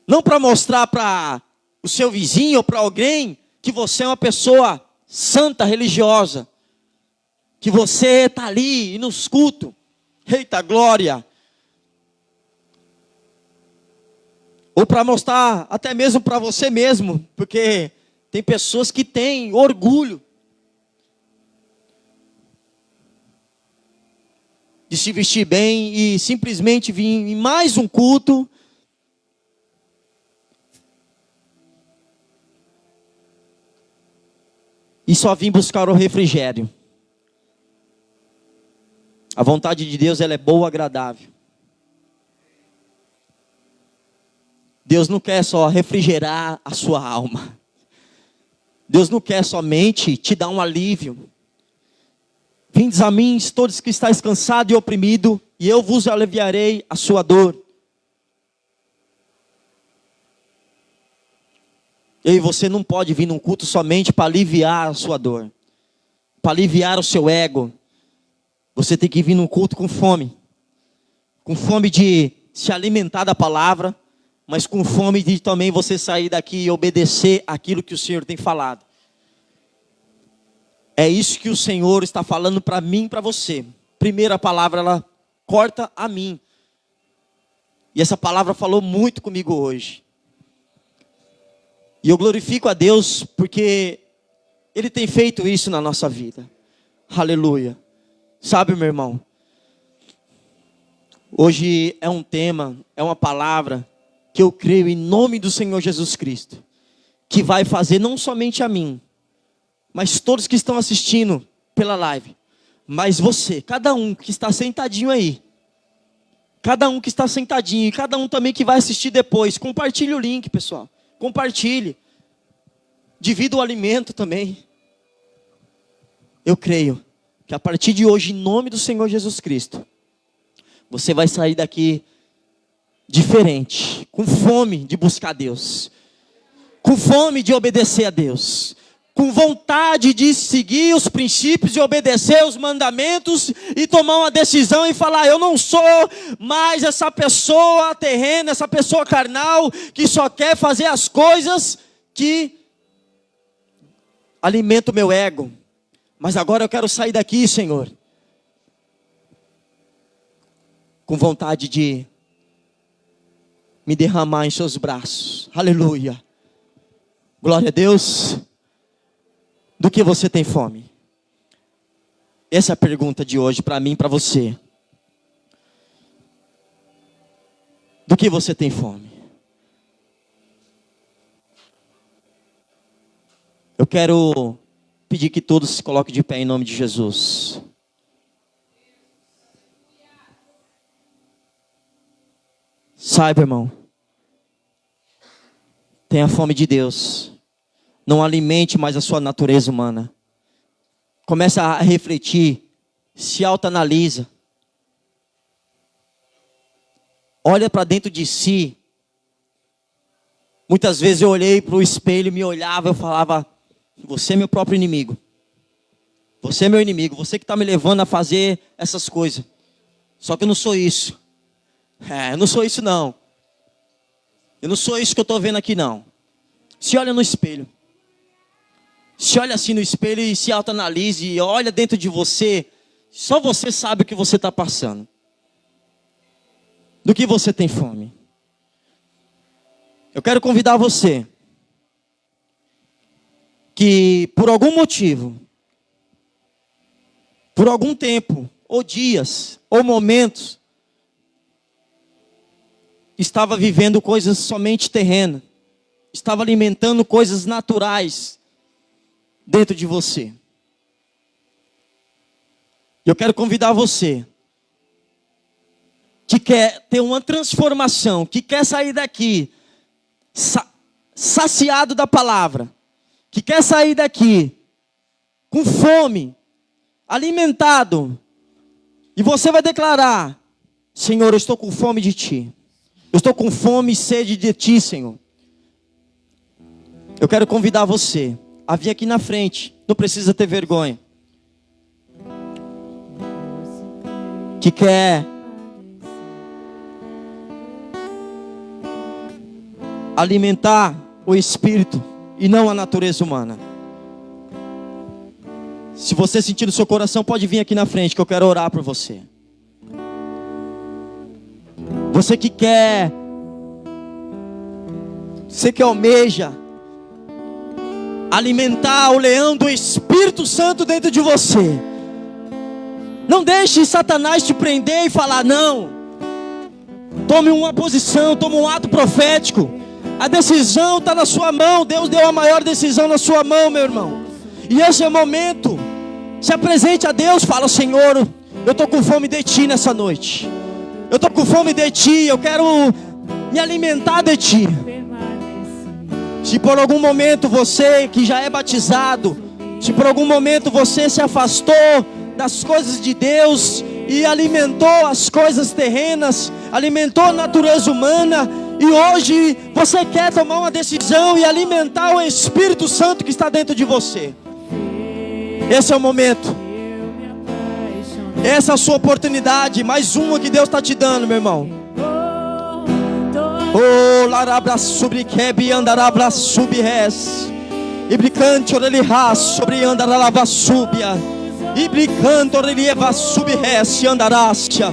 Não para mostrar para o seu vizinho ou para alguém que você é uma pessoa santa, religiosa. Que você está ali nos cultos. Eita glória. Ou para mostrar até mesmo para você mesmo. Porque tem pessoas que têm orgulho de se vestir bem e simplesmente vir em mais um culto e só vir buscar o refrigério. A vontade de Deus, ela é boa, agradável. Deus não quer só refrigerar a sua alma. Deus não quer somente te dar um alívio. Vindes a mim, todos que estáis cansados e oprimidos, e eu vos aliviarei a sua dor. Eu e você não pode vir num culto somente para aliviar a sua dor, para aliviar o seu ego. Você tem que vir num culto com fome de se alimentar da palavra, mas com fome de também você sair daqui e obedecer aquilo que o Senhor tem falado. É isso que o Senhor está falando para mim e para você. Primeira palavra, ela corta a mim. E essa palavra falou muito comigo hoje. E eu glorifico a Deus porque Ele tem feito isso na nossa vida. Aleluia. Sabe, meu irmão, hoje é um tema, é uma palavra que eu creio em nome do Senhor Jesus Cristo, que vai fazer não somente a mim, mas todos que estão assistindo pela live, mas você, cada um que está sentadinho aí, cada um que está sentadinho, e cada um também que vai assistir depois, compartilhe o link, pessoal, compartilhe, divida o alimento também. Eu creio que a partir de hoje, em nome do Senhor Jesus Cristo, você vai sair daqui diferente, com fome de buscar Deus, com fome de obedecer a Deus, com vontade de seguir os princípios e obedecer os mandamentos e tomar uma decisão e falar: eu não sou mais essa pessoa terrena, essa pessoa carnal que só quer fazer as coisas que alimentam o meu ego. Mas agora eu quero sair daqui, Senhor, com vontade de me derramar em seus braços. Aleluia. Glória a Deus. Do que você tem fome? Essa é a pergunta de hoje para mim e para você. Do que você tem fome? Eu quero pedir que todos se coloquem de pé em nome de Jesus. Saiba, irmão, tenha fome de Deus. Não alimente mais a sua natureza humana. Comece a refletir, se autoanalisa. Olha para dentro de si. Muitas vezes eu olhei para o espelho, me olhava, eu falava: você é meu próprio inimigo. Você é meu inimigo, você que está me levando a fazer essas coisas. Só que eu não sou isso. Eu não sou isso não. Eu não sou isso que eu estou vendo aqui não. Se olha no espelho. Se olha assim no espelho e se autoanalise e olha dentro de você. Só você sabe o que você está passando. Do que você tem fome. Eu quero convidar você que por algum motivo, por algum tempo, ou dias, ou momentos, estava vivendo coisas somente terrenas, estava alimentando coisas naturais dentro de você. Eu quero convidar você que quer ter uma transformação, que quer sair daqui saciado da palavra, que quer sair daqui com fome, alimentado, e você vai declarar: Senhor, eu estou com fome de Ti. Eu estou com fome e sede de Ti, Senhor. Eu quero convidar você a vir aqui na frente. Não precisa ter vergonha. Que quer alimentar o espírito e não a natureza humana. Se você sentir no seu coração, pode vir aqui na frente que eu quero orar por você. Você que quer, você que almeja alimentar o leão do Espírito Santo dentro de você. Não deixe Satanás te prender e falar não. Tome uma posição, tome um ato profético. A decisão está na sua mão. Deus deu a maior decisão na sua mão, meu irmão. E esse é o momento. Se apresente a Deus, fala: Senhor, eu estou com fome de Ti nessa noite. Eu estou com fome de Ti, eu quero me alimentar de Ti. Se por algum momento você que já é batizado, se por algum momento você se afastou das coisas de Deus e alimentou as coisas terrenas, alimentou a natureza humana, e hoje você quer tomar uma decisão e alimentar o Espírito Santo que está dentro de você. Esse é o momento. Essa é a sua oportunidade. Mais uma que Deus está te dando, meu irmão. Oh, larabra subrikebi andarabra subres. Ibricante orelihas sobre andaralava subia. Ibricante orelieva subres andarastia.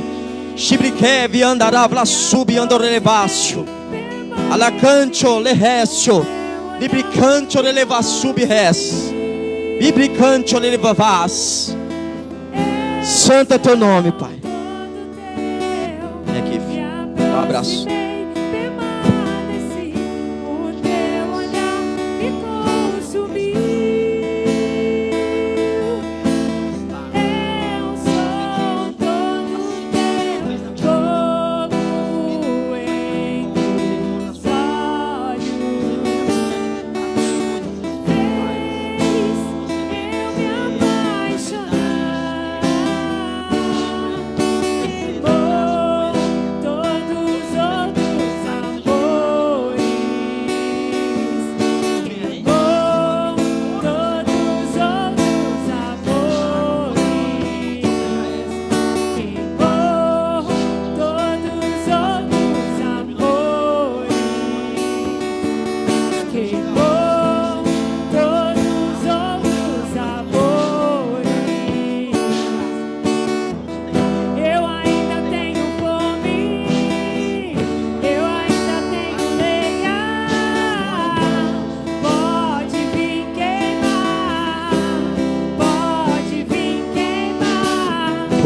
Shibrikebi andarabra subi andorelevacio. Alacancho lerescio. Ibricante oreleva subres. Ibricante orelevavas. Santo é teu nome, Pai. Vem aqui, filho. Dá um abraço.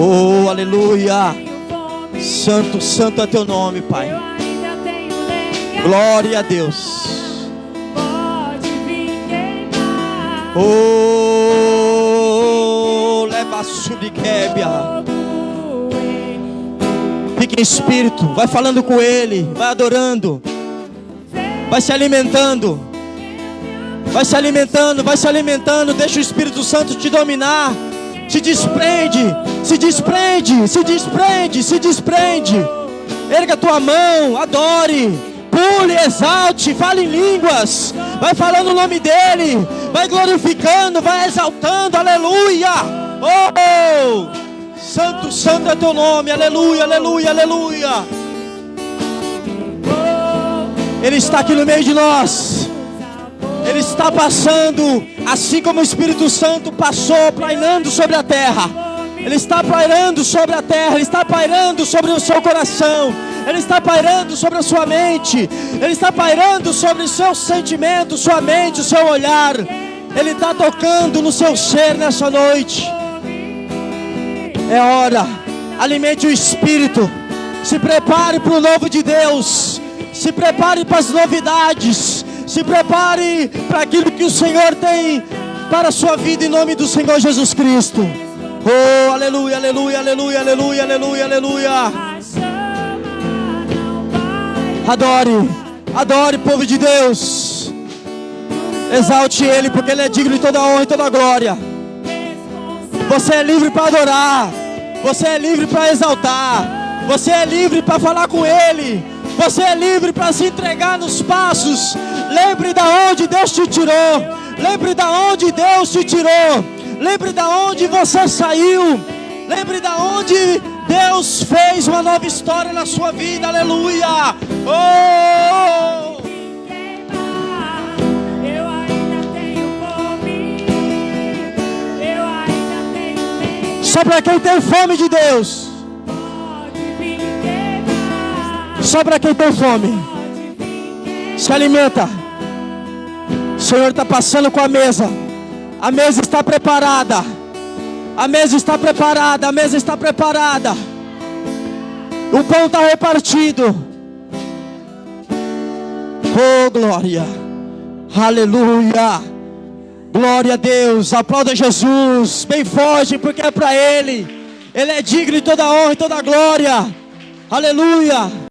Oh, aleluia. Santo, santo é teu nome, Pai. Glória a Deus. Oh, leva a subquébia. Fique em espírito, vai falando com Ele, vai adorando, vai se alimentando. Vai se alimentando, vai se alimentando. Deixa o Espírito Santo te dominar. Se desprende, se desprende, se desprende, se desprende. Erga a tua mão, adore, pule, exalte, fale em línguas. Vai falando o nome dEle, vai glorificando, vai exaltando, aleluia. Oh, santo, santo é teu nome, aleluia, aleluia, aleluia. Ele está aqui no meio de nós. Ele está passando, assim como o Espírito Santo passou, pairando sobre a terra. Ele está pairando sobre a terra, Ele está pairando sobre o seu coração, Ele está pairando sobre a sua mente, Ele está pairando sobre os seus sentimentos, sua mente, o seu olhar. Ele está tocando no seu ser nessa noite. É hora, alimente o Espírito, se prepare para o novo de Deus, se prepare para as novidades, se prepare para aquilo que o Senhor tem para a sua vida, em nome do Senhor Jesus Cristo. Oh, aleluia, aleluia, aleluia, aleluia, aleluia, aleluia. Adore, adore, povo de Deus. Exalte Ele, porque Ele é digno de toda a honra e toda a glória. Você é livre para adorar, você é livre para exaltar, você é livre para falar com Ele, você é livre para se entregar nos passos. Lembre da onde Deus te tirou, lembre da onde Deus te tirou, lembre da onde você saiu, lembre da onde Deus fez uma nova história na sua vida, aleluia. Oh! Eu ainda tenho fome, eu ainda tenho. Só para quem tem fome de Deus, só para quem tem fome, se alimenta. O Senhor está passando com a mesa está preparada, a mesa está preparada, a mesa está preparada, o pão está repartido. Oh, glória, aleluia, glória a Deus. Aplauda Jesus bem forte, porque é para Ele, Ele é digno de toda a honra e toda a glória, aleluia.